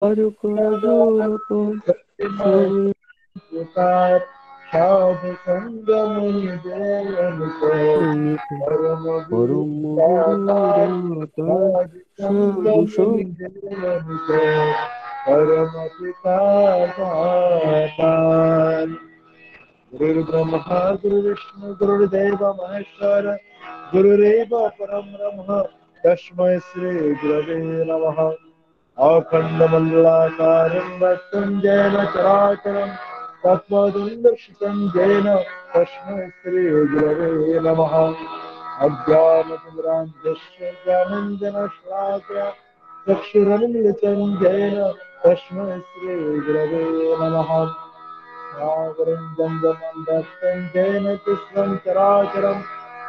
করুণ पुकार साधु संग मुनि परम गुरु পরম दातार গুরুদাতার साधु संग সাধু मुनि परम पिता दातार गुरुर्ब्रह्मा गुरुर्विष्णु गुरुर्देव महेश्वर गुरुरेव परम ब्रह्म तस्मै श्री गुरवे नमः अखण्डमण्डलाकारं मृत्युञ्जयेन चराचरं तस्मादुल्लसितं येन तस्मै श्रीगुरवे नमः अज्ञानतिमिरान्धस्य ज्ञानञ्जनशलाकया चक्षुरुन्मिलितं येन तस्मै श्रीगुरवे नमः सागरं गङ्गमं दत्तं येन कृष्णं चराचरं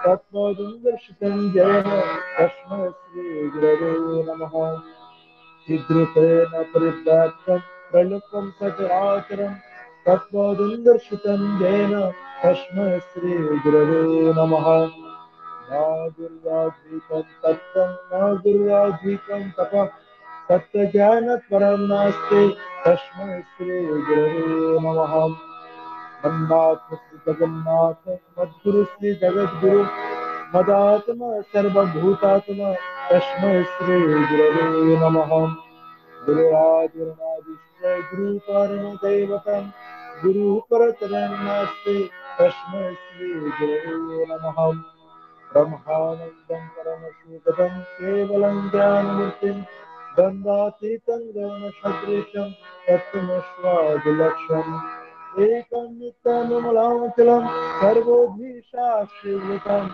तस्मादुल्लसितं येन तस्मै श्रीगुरवे नमः शीघ्रतेन परिव्राट्तं प्रलुप्तं सचराचरं तत्त्वदुन्दर्शितं येन तस्मै श्रीगुरवे नमः न दुर्वाग्भीतं तत्त्वं न दुर्वाग्भीतं तपः तत्त्वज्ञानपरं नास्ति तस्मै श्रीगुरवे नमः मन्नाथ जगन्नाथ मद्गुरु श्री जगद्गुरु मदात्मा सर्वभूतात्मा तस्मै श्रीगुरवे नमः गुरुराजुर्नादिश्च गुरुपरमदैवतं गुरुः परतरं नास्ति तस्मै श्रीगुरवे नमः ब्रह्मानन्दं परमसूतकं केवलं ज्ञानमूर्तिं गन्धातीतं गगनसदृशं तत्त्वमस्वादिलक्ष्यम् एकं नित्यमूलमचलं सर्वोऽभिशास्त्रीकृतं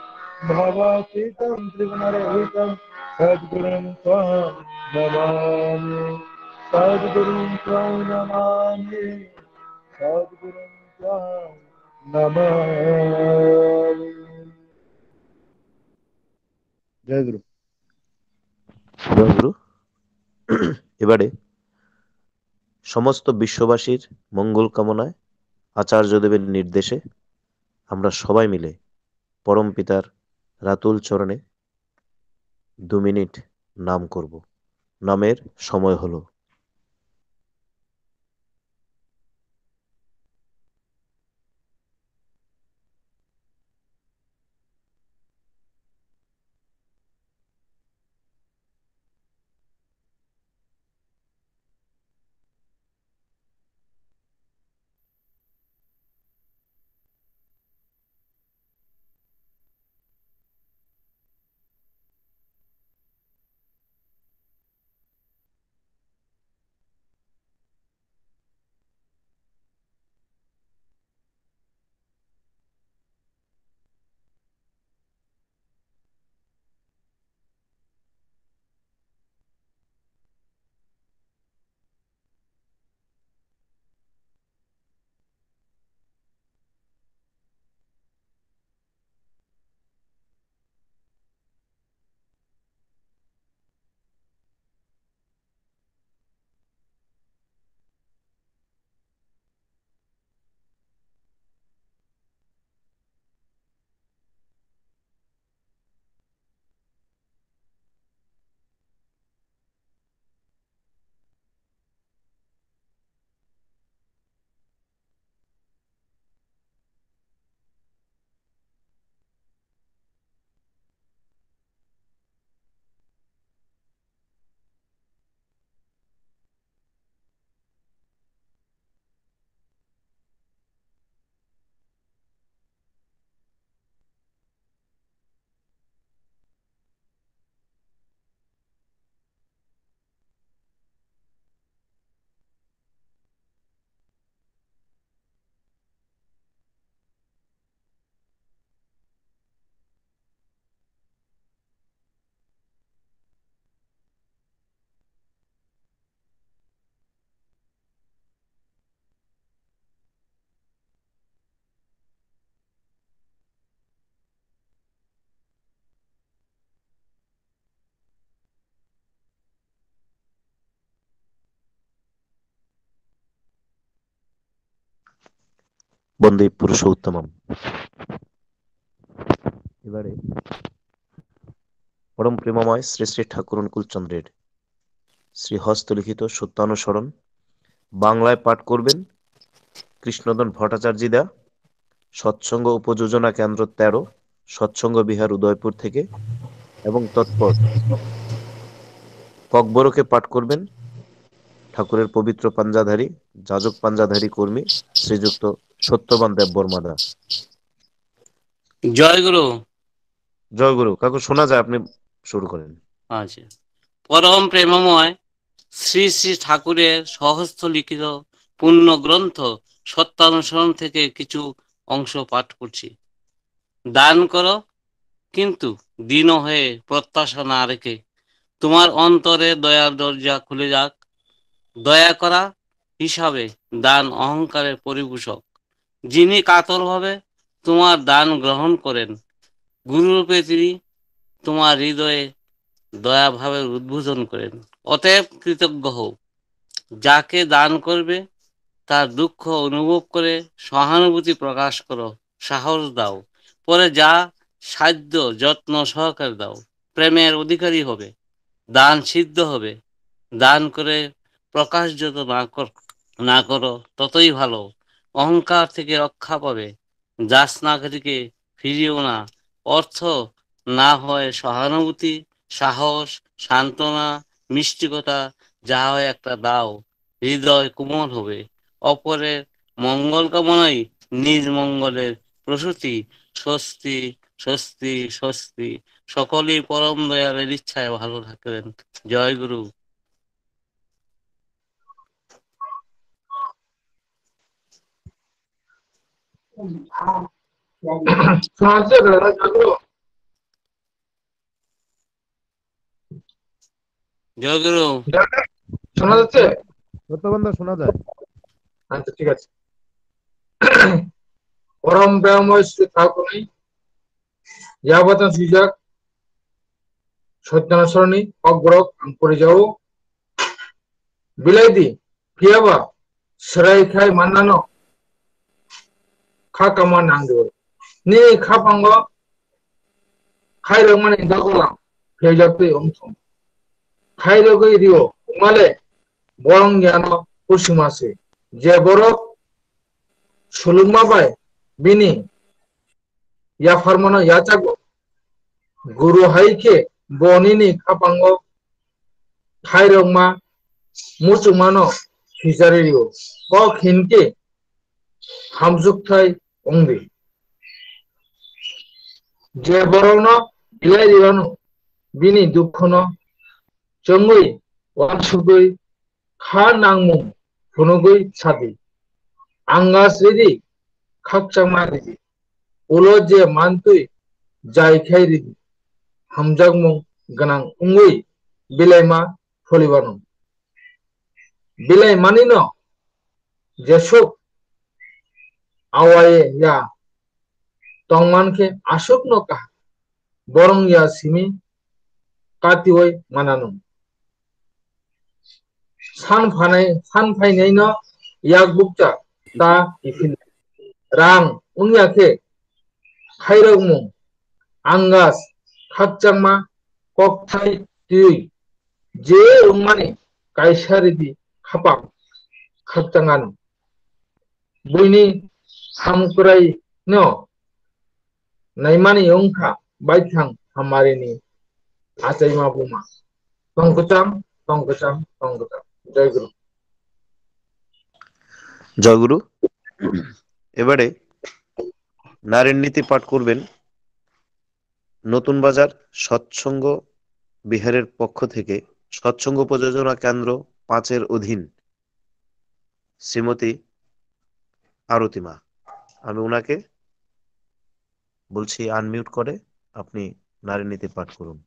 भवातीतं त्रिगुणरहितं सद्गुरुं त्वां नमामि सद्गुरुं त्वां नमामि सद्गुरुं त्वां नमामि जय गुरु জয়গুরু। এবারে সমস্ত বিশ্ববাসীর মঙ্গল কামনায় আচার্যদেবের নির্দেশে আমরা সবাই মিলে পরম পিতার রাতুল চরণে 2 মিনিট নাম করব। নামের সময় হলো। বন্দে পুরুষোত্তমম। এবারে পরম প্রেমময় শ্রী শ্রী ঠাকুর অনুকূল চন্দ্রের শ্রী হস্তলিখিত সত্যানুসরণ। বাংলায় পাঠ করবেন কৃষ্ণদন ভট্টাচার্যিদা, সৎসঙ্গ উপযোজনা কেন্দ্র 13, সৎসঙ্গ বিহার, উদয়পুর থেকে। এবং তৎপর ককবরকে পাঠ করবেন ঠাকুরের পবিত্র পাঞ্জাধারী, যাজক পাঞ্জাধারী কর্মী শ্রীযুক্ত সত্যবান দেববর্মাদা। জয় গুরু। জয় গুরু। কাকু শোনা যায়, আপনি শুরু করেন। আচ্ছা। পরম প্রেমময় শ্রী শ্রী ঠাকুরের সহস্ত লিখিত পূর্ণ গ্রন্থ সত্যানুসরণ থেকে কিছু অংশ পাঠ করছি। দান করো, কিন্তু দীন হয়ে প্রত্যাশা না রেখে। তোমার অন্তরে দয়ার দরজা খুলে যাক। দয়া করা হিসাবে দান অহংকারের পরিপূষক, যিনি কাতরভাবে তোমার দান গ্রহণ করেন, গুরুরূপে তিনি তোমার হৃদয়ে দয়া ভাবের উদ্বোধন করেন। অতএব কৃতজ্ঞ হও। যাকে দান করবে তার দুঃখ অনুভব করে সহানুভূতি প্রকাশ করো, সাহস দাও। পরে যা সাধ্য যত্ন সহকারে দাও। প্রেমের অধিকারী হবে, দান সিদ্ধ হবে। দান করে প্রকাশ যত না করো ততই ভালো। অহংকার থেকে রক্ষা পাবে। যাচনাকারীকে ফিরিও না। অর্থ না হয় সহানুভূতি, সাহস, সান্ত্বনা, মিষ্টিকতা, যা হয় একটা দাও। হৃদয় কোমল হবে। অপরের মঙ্গল কামনাই নিজ মঙ্গলের প্রসূতি। স্বস্তি, স্বস্তি, স্বস্তি। সকলেই পরম দয়ালের ইচ্ছায় ভালো থাকবেন। জয় গুরু। শোনা যাচ্ছে দাদা? জয় গুরু। শোনা যাচ্ছে? সত্যবান শোনা যায়। আচ্ছা, ঠিক আছে। পরম প্রেমময় শ্রী ঠাকুরই यावतन सुजाक सत्यानुसरणी अग्रक করে যাও বিলাইদি কিয়াবা সেরাই খাই মান্নানো খাকামা নাঙ্গো নি খাপাঙ্গ খাইরমানি দাগলা ফেজাতে অংশম খাইরগই রিও উমালে বরং জ্ঞান পশ্চিমাসে যে বরক সুলুমাবাই বিনি ইয়া ফারমানো ইয়াচাগো गुरु हाइके बनिनी खापांगो खाइरंगमा मुचुमानो हिजारियो क खिनके हामजुकथाय ओंबे जे बरनो बिलाइरियानो बिनि दुखनो चंगुई वानसुगुई खा नांगमु फुनुगुई सादि आंगासरिदि खाकचांमारिदि उलो जे मानतुई जायखाइरिदि हामजागमुं गनां उंगुई बिलाइमा फलिबानो बिलाइ मानिनो जेसुक आवाये या तंगमानके आसुक न का बरं या सिमी कातिवय मानानो सान फाइनायनो याक बुकता ता इफिन रां उंयाके खाइरगमुं आंगास खाकचांमा ककथाय तुई जे उमाने कायसारिदि खापां खाकचांगानो बुइनि हामकुराय न नाइमानि ओंखा बायथां हामारिनि आचाइमा बुमा तंगचां तंगचां तंगचां। जय गुरु। জয় গুরু। এবারে নারীর নীতি পাঠ করবেন নতুন বাজার সৎসঙ্গ বিহারের পক্ষ থেকে সৎসঙ্গ উপযোজনা কেন্দ্র 5 অধীন শ্রীমতী আরতিমা। আমি ওনাকে বলছি আনমিউট করে আপনি নারী নীতি পাঠ করুন।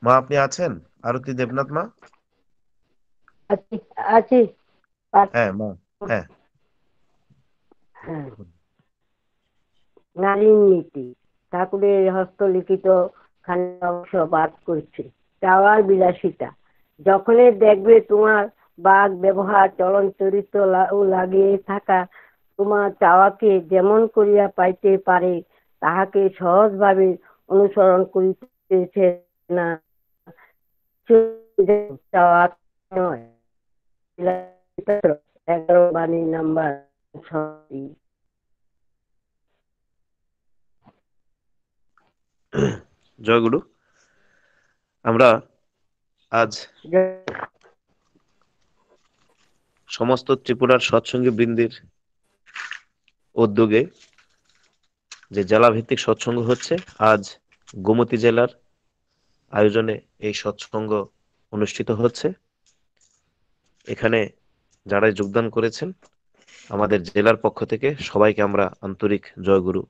মা আপনি আছেন? আরতি দেবনাথ মা? আছি। হ্যাঁ মা, হ্যাঁ। নারীর নীতি ঠাকুরের হস্তলিখিত খানি অংশ পাঠ করছি। চাওয়ার বিলাসিতা। যখনই দেখবে তোমার বাক ব্যবহার চলন চরিত্র লাগিয়ে থাকা তোমার চাওয়াকে যেমন করিয়া পাইতে পারে তাহাকে সহজভাবে অনুসরণ করিতেছে না, চাওয়া নয়। 11 বাণী নাম্বার 6। জয় গুরু। আমরা আজ সমস্ত ত্রিপুরার সৎসঙ্গী বৃন্দের উদ্যোগে যে জেলা ভিত্তিক সৎসঙ্গ হচ্ছে, আজ গোমতী জেলার আয়োজনে এই সৎসঙ্গ অনুষ্ঠিত হচ্ছে। এখানে যারা যোগদান করেছেন আমাদের জেলার পক্ষ থেকে সবাইকে আমরা আন্তরিক জয়গুরু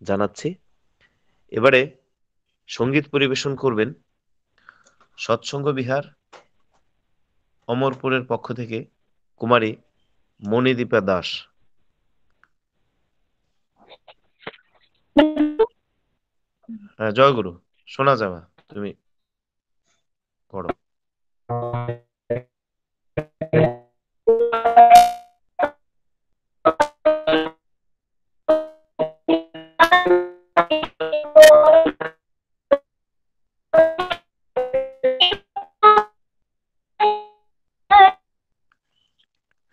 জানাচ্ছি। এবারে সঙ্গীত পরিবেশন করবেন সৎসঙ্গ বিহার অমরপুরের পক্ষ থেকে কুমারী মণিদীপা দাস। হ্যাঁ, জয়গুরু, শোনা যাবে, তুমি করো।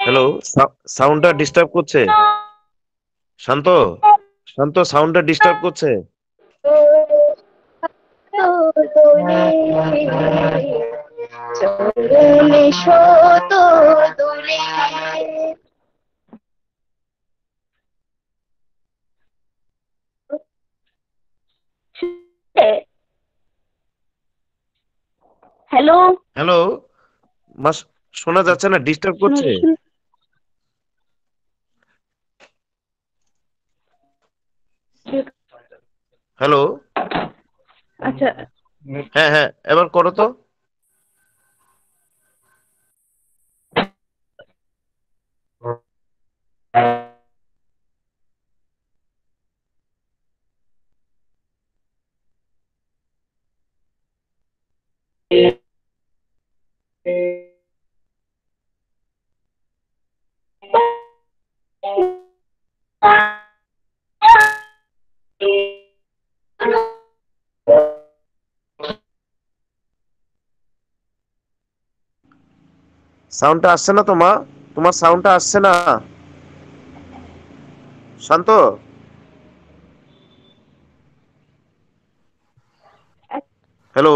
হ্যালো, সাউন্ডটা ডিস্টার্ব করছে। শান্ত, শান্ত, সাউন্ডটা ডিস্টার্ব করছে। হ্যালো হ্যালো, মাস শোনা যাচ্ছে না, ডিস্টার্ব করছে। হ্যালো, আচ্ছা, হ্যাঁ হ্যাঁ, এবার করো তো। সাউন্ডটা আসছে না তোমার সাউন্ডটা আসছে না। শান্ত, হ্যালো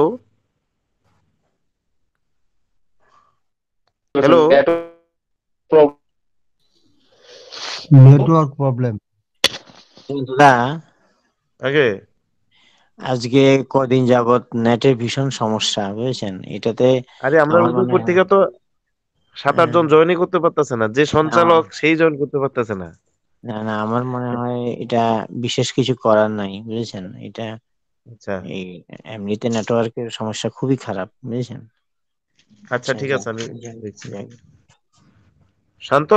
হ্যালো, নেটওয়ার্ক প্রবলেম। না, আগে আজকে কদিন যাবত নেটের ভীষণ সমস্যা, বুঝেছেন। এটাতে আরে আমরা আমার মনে উদয়পুর হয় থেকে তো 7-8 জন জয়েনই করতে পারতেছে না, যে সঞ্চালক আমার- সেই জয়েন করতে পারতেছে না। না না, আমার মনে হয় এটা বিশেষ কিছু করার নাই, বুঝেছেন। এটা আচ্ছা এই এমনিতে নেটওয়ার্কের সমস্যা খুবই খারাপ, বুঝেছেন। আচ্ছা, ঠিক আছে, আমি দেখছি। যাক। শান্ত,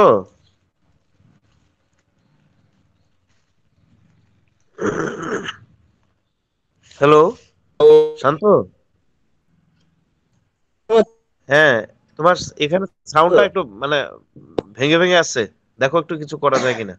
হ্যালো শান্ত, হ্যাঁ, তোমার এখানে সাউন্ডটা একটু মানে ভেঙে ভেঙে আসছে, দেখো একটু কিছু করা যায় কিনা।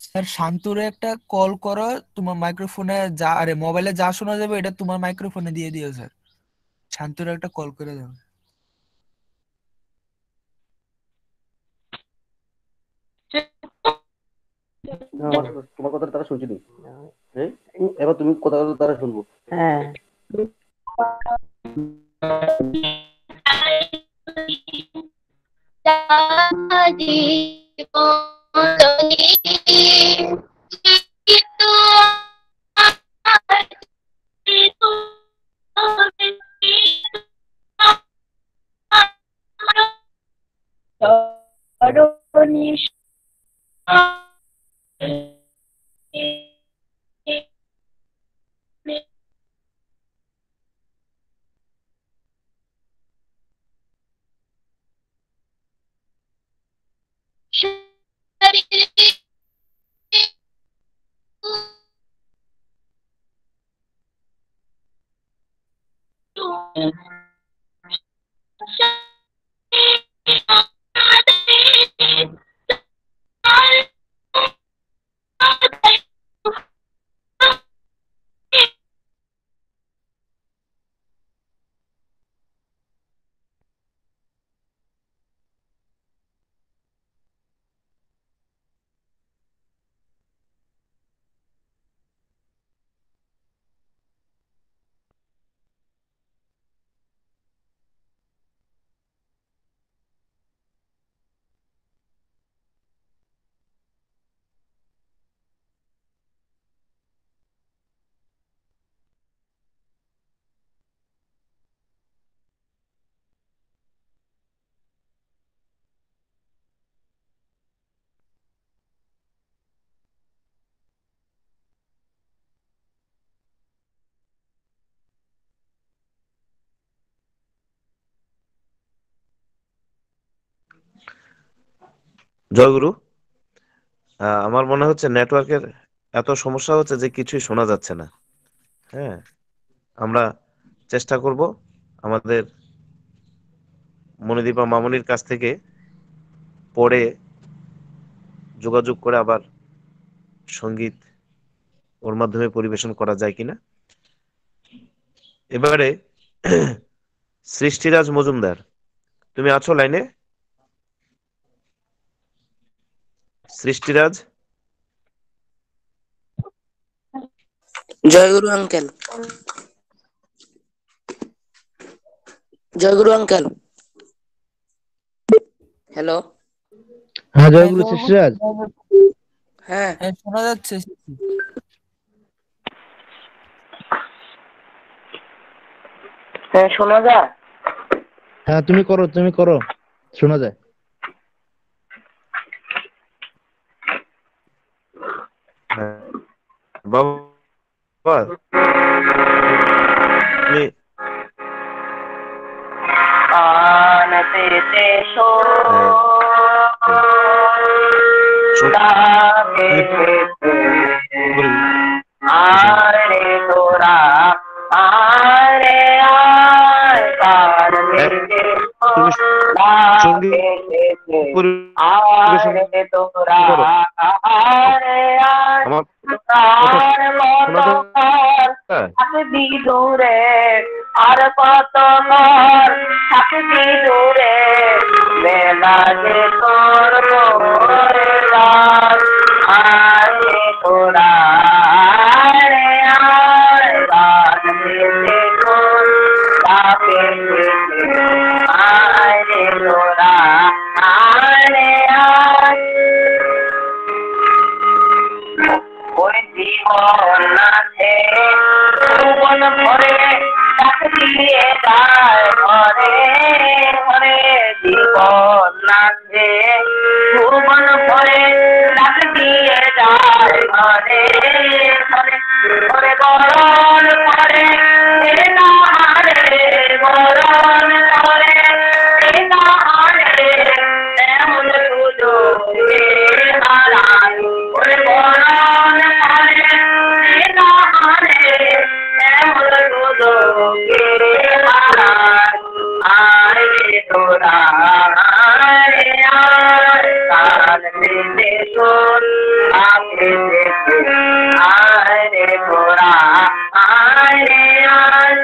স্যার, শান্তরে একটা কল করো, তোমার মাইক্রোফোনে যা, আরে মোবাইলে যা শোনা যাবে এটা তোমার মাইক্রোফোনে দিয়ে দিও স্যার। শান্তরে একটা কল করে দাও। তোমার কথা তারা শুনছিনি, হ্যাঁ, এবার তুমি কথা তারা শুনবো। হ্যাঁ, জয়গুরু, আমার মনে হচ্ছে নেটওয়ার্কের এত সমস্যা হচ্ছে যে কিছুই শোনা যাচ্ছে না। হ্যাঁ, আমরা চেষ্টা করব আমাদের মনিদীপা মামনির কাছ থেকে পরে যোগাযোগ করে আবার সঙ্গীত ওর মাধ্যমে পরিবেশন করা যায় কিনা। এবারে সৃষ্টিরাজ মজুমদার, তুমি আছো লাইনে? সৃষ্টিরাজ, জয়গুরু আঙ্কেল, জয়গুরু আঙ্কেল, হ্যালো। হ্যাঁ জয়গুরু সৃষ্টিরাজ। হ্যাঁ হ্যাঁ, শোনা যাচ্ছে। হ্যাঁ শোনা যায়। হ্যাঁ তুমি করো, শোনা যায়। হ্যাঁ বাবা, তুমি তুমি সঙ্গীত পরিবেশন করো। আমার কথা শোনা যায়? দূরে আর কত থাকবি দূরে বেলা যে তোর আরে তোরা রে আয় বাদ দিতে তোর তাপে আয় রে তোরা আরে আয় ওই জীবন আছে জীবন ভরে ডাক দিয়ে যায় ঘরে ঘরে জীবন আছে জীবন ভরে ডাক দিয়ে যায় ঘরে ঘরে ঘরে বরণ করে না হারে বরণ করে না হারে এমন পুজো হারাই ওরে বরণ করে না হারে এমন পুজো হারাই আয় রে তোরা আয় আয় কাল মেলে তোর আপে আয় রে তোরা আয় রে আয়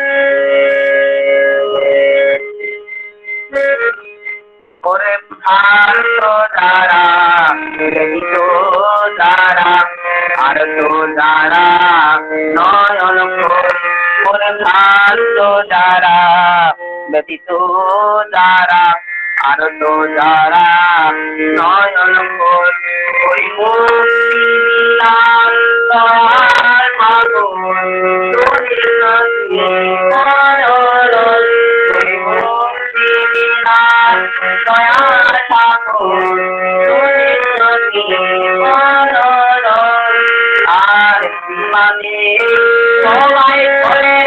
ওরে ভালো যারা তো যারা আর তো যারা নয়ন ওরে ভালো যারা ব্যতীত যারা আর তো যারা নয়ন ওই মুক্তি দিলাম দয়াল মাগো দয়া ঠাকুর মানে সবাই বলে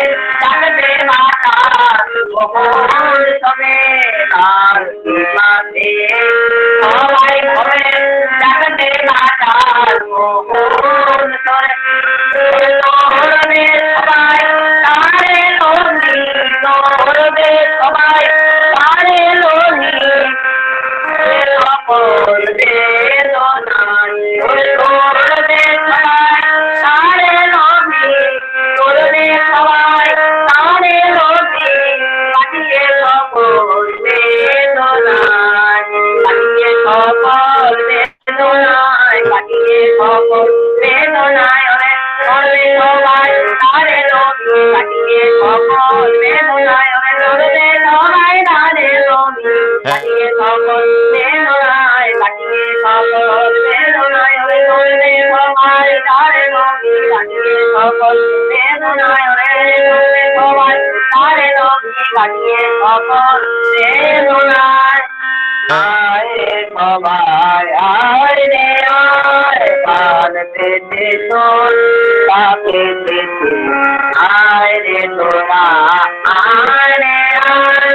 ডাকবে মাতা কখন তবে তার মানে সবাই বলে ডাকবে মাতা কখন তবে দৌড়বে সবাই তারে লোনি দৌড়বে সবাই তারে লোনি সকল বেদনায় দৌড়বে সবাই তারে লোনি দৌড়বে সবাই তারে লোনি কাটিয়ে সকল বেদনায় কাটিয়ে সকল বেদনায় কাটিয়ে সকল বেদনায় দৌড়বে সবাই তারে লোনি কাটিয়ে সকল বেদনায় দৌড়বে সবাই তারে লোনি কাটিয়ে সকল বেদনায় কাটিয়ে সকল বেদনায় দৌড়বে সবাই তারে লোনি কাটিয়ে সকল বেদনায় দৌড়বে সবাই তারে লোনি কাটিয়ে সকল বেদনায় আয় রে সবাই আয় রে আয় পান পেতে শোন তাকে পেতে আয় রে তোরা আয় রে আয়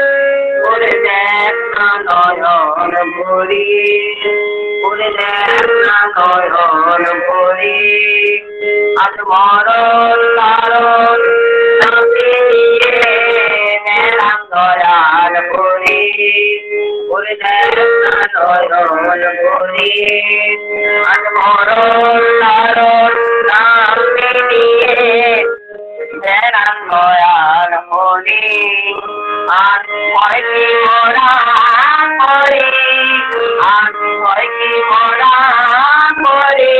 ওরে দেখ না নয়ন ভরি ওরে দেখ না নয়ন ভরি আজ মরণ কারণ নামে নিয়ে মেলাম দয়াল ভরি ওরে দেখ না নয়ন ভরি আজ মরণ কারণ নামে নিয়ে মেলাম দয়াল ভরি আজ ভয় কি মোরা করে আজ ভয় কি মোরা করে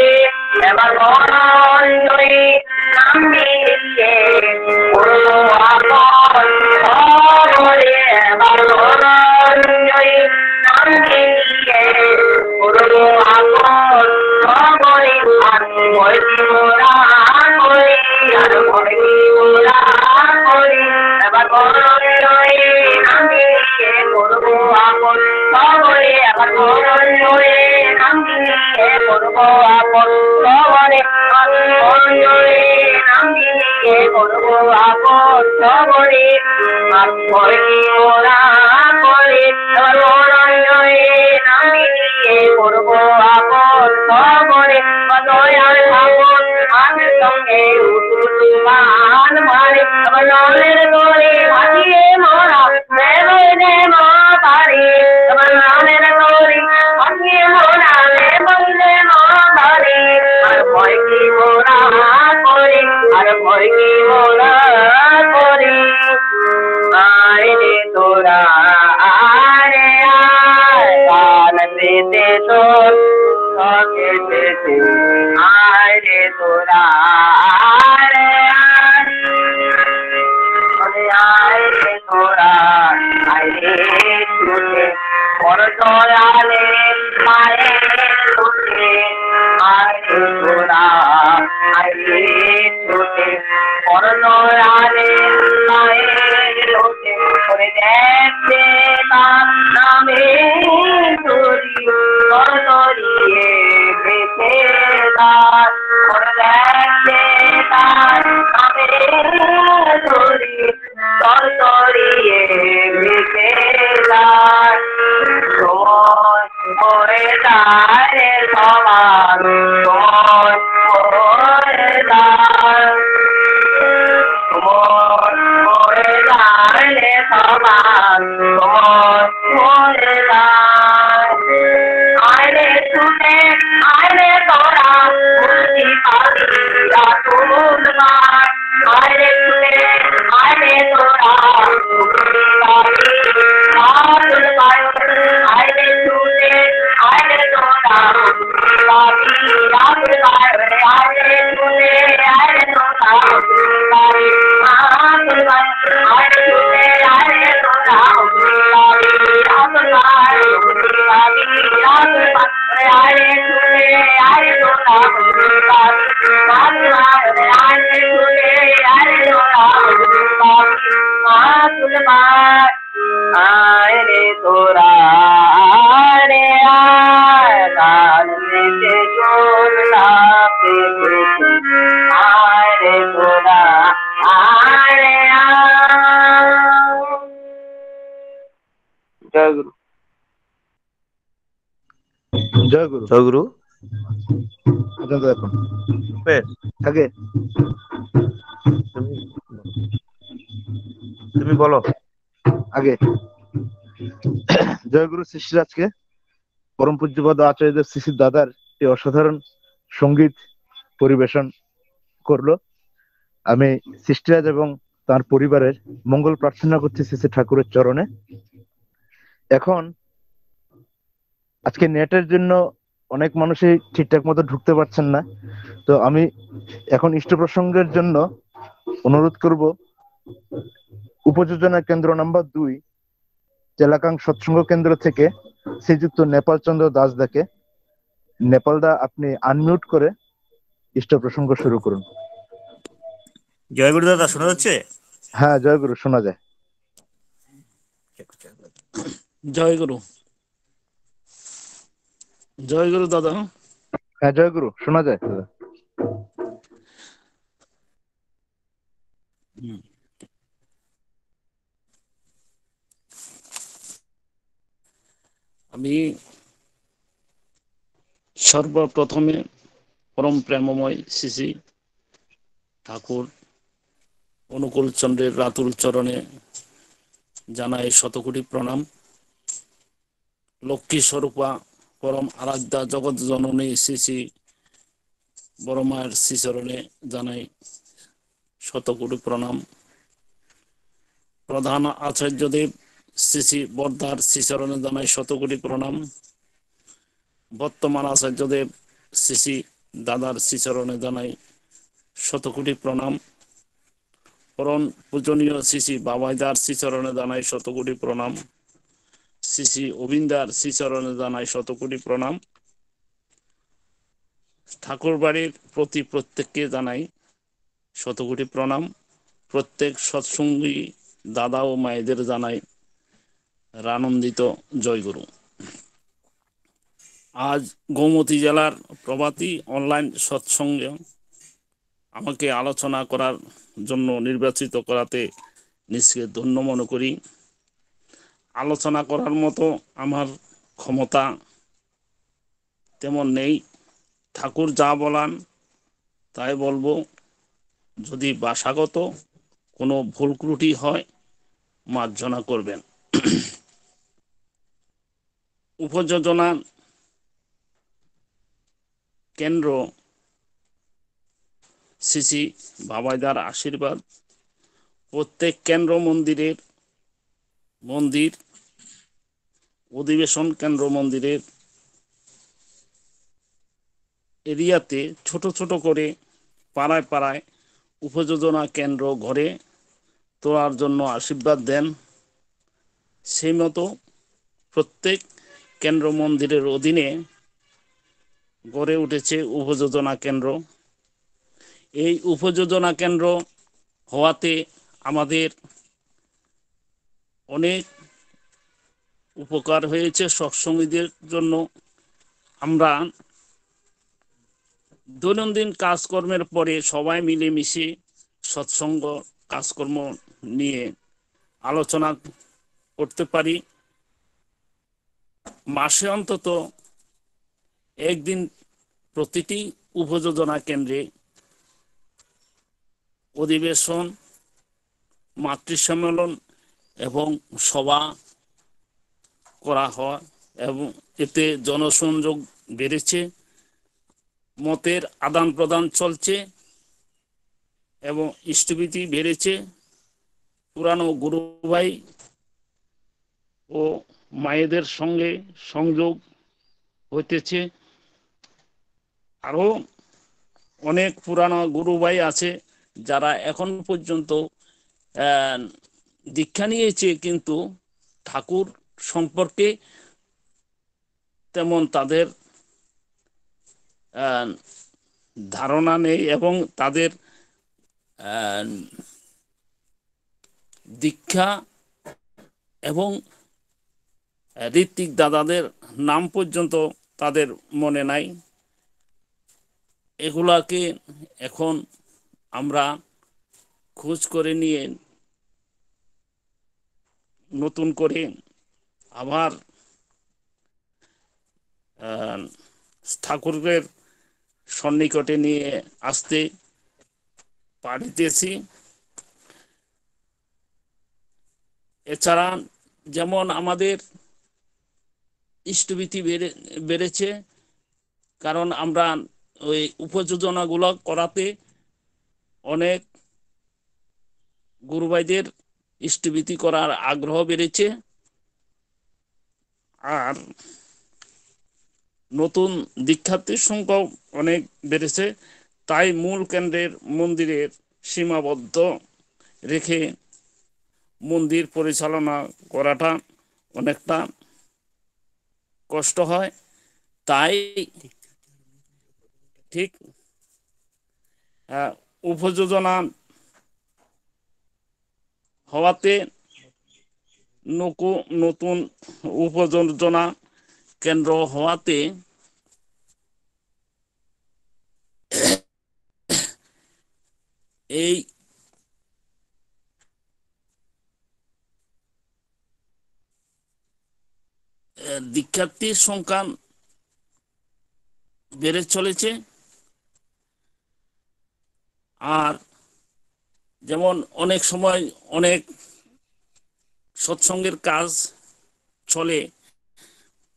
এবার মরণ জয়ী নাম নিয়ে পুরো আপন করে এবার মরণ জয়ী নাম নিয়ে পুরো আপন করে আর ভয় কি মোরা করে আর ভয় কি মোরা করে এবার মরণ জয়ী নাম নিয়ে পুরো আপন করে এবার মরণ জয়ী নাম নিয়ে পুরো আপন করে মরণ জয়ী নাম নিয়ে পুরো আপন করে আর ভয় কি মোরা করে এবার মরণ জয়ী নাম নিয়ে পুরো আপন করে দয়াল ঠাকুর আমার সঙ্গে উঠুমান মারে আমার নামের গলে ভাসিয়ে মরা দেবনে মা পারে আমার নামের গলে ভাসিয়ে মরা দেবনে মা পারে আর ভয় কি মোরা করে আর ভয় কি মোরা করে আয় রে তোরা আয় রে আয় কান পেতে তোর সঙ্গে পেতে আয় রে তোরা আয় রে আয় রে তোরা আয় রে ছুটে বড় দয়ালে মায়ের ছুটে আয় রে তোরা আয় রে ছুটে বড় দয়ালে মায়ের ছুটে করে দেখতে তার নামে চুরি তরিয়ে বেঁচে তার করে দেখতে তার নামে চুরি তরিয়ে বেঁচে তার সময় মরে যায় সবার সময় মরে যায় মরে যায় সবার সময় মরে যায় আইরে শুনে আইরে তোরা মুক্তি পাবি রাতুল গায় আইরে শুনে আইরে তোরা মুক্তি পাবি রাতুল গায় আইরে শুনে আইরে তোরা মুক্তি পাবি রাতুল গায় আইরে শুনে আইরে তোরা মুক্তি পাবি রাতুল গায় আইরে শুনে আইরে তোরা মুক্তি পাবি রাতুল গায় মুক্তি পাবি রাতুল গায় আইরে শুনে আইরে তোরা মুক্তি পাবি রাতুল গায় আইরে শুনে আইরে তোরা মুক্তি পাবি রাতুল গায় আইরে তোরা আরে আয় কাল পেতে শোন না পেতে আয় রে খোদা আয় রে আয়। জয় গুরু। জয় গুরু। জয় গুরু। আজান এখন বে, আগে তুমি তুমি বলো। আগে জয় গুরু শিষ্যরা আজকে পরম পূজ্যপাদ আচার্যদেব শিশির দাদার এই অসাধারণ সঙ্গীত পরিবেশন করলো। আমি সৃষ্টিরাজ এবং তার পরিবারের মঙ্গল প্রার্থনা করছি শ্রী শ্রী ঠাকুরের চরণে। এখন আজকে নেটের জন্য অনেক মানুষই ঠিকঠাক মতো ঢুকতে পারছেন না, তো আমি এখন ইষ্ট প্রসঙ্গের জন্য অনুরোধ করব উপযোজনা কেন্দ্র নাম্বার 2 জেলাকাং সৎসঙ্গ কেন্দ্র থেকে শ্রীযুক্ত নেপাল চন্দ্র দাস দাকে। নেপাল দা, আপনি আনমিউট করে ইষ্ট প্রসঙ্গ শুরু করুন। জয় গুরু দাদা, শোনা যাচ্ছে? হ্যাঁ জয় গুরু, শোনা যায়। জয় গুরু। জয় গুরু দাদা। হ্যাঁ জয় গুরু, শোনা যায় দাদা। আমি সর্বপ্রথমে পরম প্রেমময় শ্রী শ্রী ঠাকুর অনুকূল চন্দ্রের রাতুল চরণে জানাই শতকোটি প্রণাম। লক্ষ্মী স্বরূপা পরম আরাধ্যা জগৎ জননী শ্রী শ্রী বড় মায়ের শ্রীচরণে জানাই শতকোটি প্রণাম। প্রধান আচার্যদেব শ্রী শ্রী বর্ধার শ্রীচরণে জানাই শতকোটি প্রণাম। বর্তমান আচার্যদেব শ্রী শ্রী দাদার শ্রীচরণে জানাই শতকোটি প্রণাম। পরম পূজনীয় শ্রী শ্রী বাবাইদার শ্রীচরণে জানাই শতকোটি প্রণাম। শ্রী শ্রী অবিন্দার শ্রীচরণে জানাই শতকোটি প্রণাম। ঠাকুর বাড়ির প্রতি প্রত্যেককে জানাই শতকোটি প্রণাম। প্রত্যেক সৎসঙ্গী দাদা ও মায়েদের জানাই রানন্দিত জয়গুরু। আজ গোমতী জেলার প্রভাতী অনলাইন সৎসঙ্গে আমাকে আলোচনা করার জন্য নির্বাচিত করাতে নিজকে ধন্য মনে করি। আলোচনা করার মতো আমার ক্ষমতা তেমন নেই। ঠাকুর যা বলান তাই বলবো। যদি ভাষাগত কোনো ভুল ত্রুটি হয় মার্জনা করবেন। উপযোজনা কেন্দ্র শ্রী শ্রী বাবাইদার আশীর্বাদ। প্রত্যেক কেন্দ্র মন্দির অধিবেশন কেন্দ্র মন্দিরের এরিয়াতে ছোট ছোট করে পাড়ায় পাড়ায় উপযোজনা কেন্দ্র ঘরে তোলার জন্য আশীর্বাদ দেন। সেই মতো প্রত্যেক কেন্দ্র মন্দিরের অধীনে গড়ে উঠেছে উপযোজনা কেন্দ্র। এই উপযোজনা কেন্দ্র হওয়াতে আমাদের অনেক উপকার হয়েছে সৎসঙ্গীদের জন্য। আমরা দৈনন্দিন কাজকর্মের পরে সবাই মিলেমিশে সৎসঙ্গ কাজকর্ম নিয়ে আলোচনা করতে পারি। মাসে অন্তত একদিন প্রতিটি উপযোজনা কেন্দ্রে অধিবেশন, মাতৃসম্মেলন এবং সভা করা হয় এবং এতে জনসংযোগ বেড়েছে, মতের আদান প্রদান চলছে এবং ইষ্টভীতি বেড়েছে। পুরানো গুরু ভাই ও মায়েদের সঙ্গে সংযোগ হইতেছে। আরো অনেক পুরানো গুরু ভাই আছে যারা এখন পর্যন্ত দীক্ষা নিয়েছে, কিন্তু ঠাকুর সম্পর্কে তেমন তাদের ধারণা নেই এবং তাদের দীক্ষা এবং ঋত্বিক দাদাদের নাম পর্যন্ত তাদের মনে নাই। এগুলাকে এখন আমরা খোঁজ করে নিয়ে নতুন করে আবার ঠাকুরের সন্নিকটে নিয়ে আসতে পারিতেছি। এছাড়া যেমন আমাদের ইষ্টভীতি বেড়েছে, কারণ আমরা ওই উপযোজনাগুলো করাতে অনেক গুরুভাইদের ইষ্টভীতি করার আগ্রহ বেড়েছে। আর নতুন দীক্ষার্থীর সংখ্যাও অনেক বেড়েছে, তাই মূল কেন্দ্রের মন্দিরের সীমাবদ্ধ রেখে মন্দির পরিচালনা করাটা অনেকটা কষ্ট হয়। তাই ঠিক উপযোজনা হওয়াতে নতুন উপযোজনা কেন্দ্র হওয়াতে এই দীক্ষার্থীর সংখ্যা বেড়ে চলেছে। আর যেমন অনেক সময় অনেক সৎসঙ্গের কাজ চলে,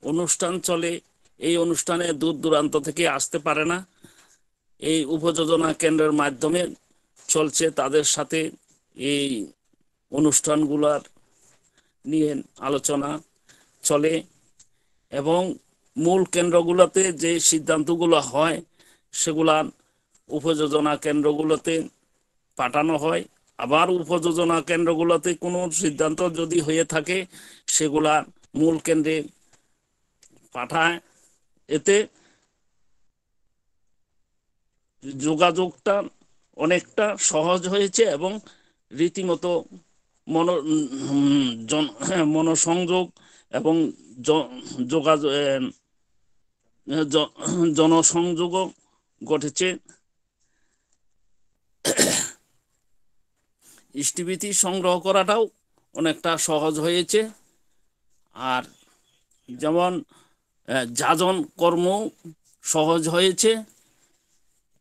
অনুষ্ঠান চলে, এই অনুষ্ঠানে দূর দূরান্ত থেকে আসতে পারে না, এই উপযোজনা কেন্দ্রের মাধ্যমে চলছে। তাদের সাথে এই অনুষ্ঠানগুলার নিয়ে আলোচনা চলে এবং মূল কেন্দ্রগুলোতে যে সিদ্ধান্তগুলো হয় সেগুলা উপযোজনা কেন্দ্রগুলোতে পাঠানো হয়। আবার উপযোজনা কেন্দ্রগুলোতে কোনো সিদ্ধান্ত যদি হয়ে থাকে সেগুলা মূল কেন্দ্রে পাঠায়। এতে যোগাযোগটা অনেকটা সহজ হয়েছে এবং রীতিমতো মনোসংযোগ এবং যোগাযোগ জনসংযোগও ঘটেছে। ইষ্টভীতি সংগ্রহ করাটাও অনেকটা সহজ হয়েছে। আর যেমন যাজন কর্ম সহজ হয়েছে,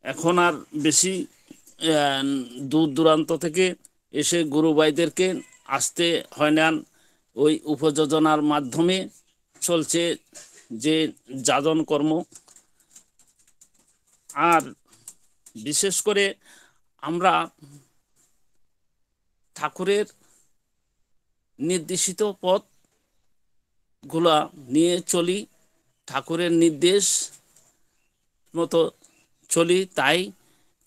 এখন আর বেশি দূর দূরান্ত থেকে এসে গুরুভাইদেরকে আসতে হয় না। ওই উপযোজনার মাধ্যমে চলছে যে যাজন কর্ম। আর বিশেষ করে আমরা ঠাকুরের নির্দেশিত পথগুলা নিয়ে চলি, ঠাকুরের নির্দেশ মতো চলি। তাই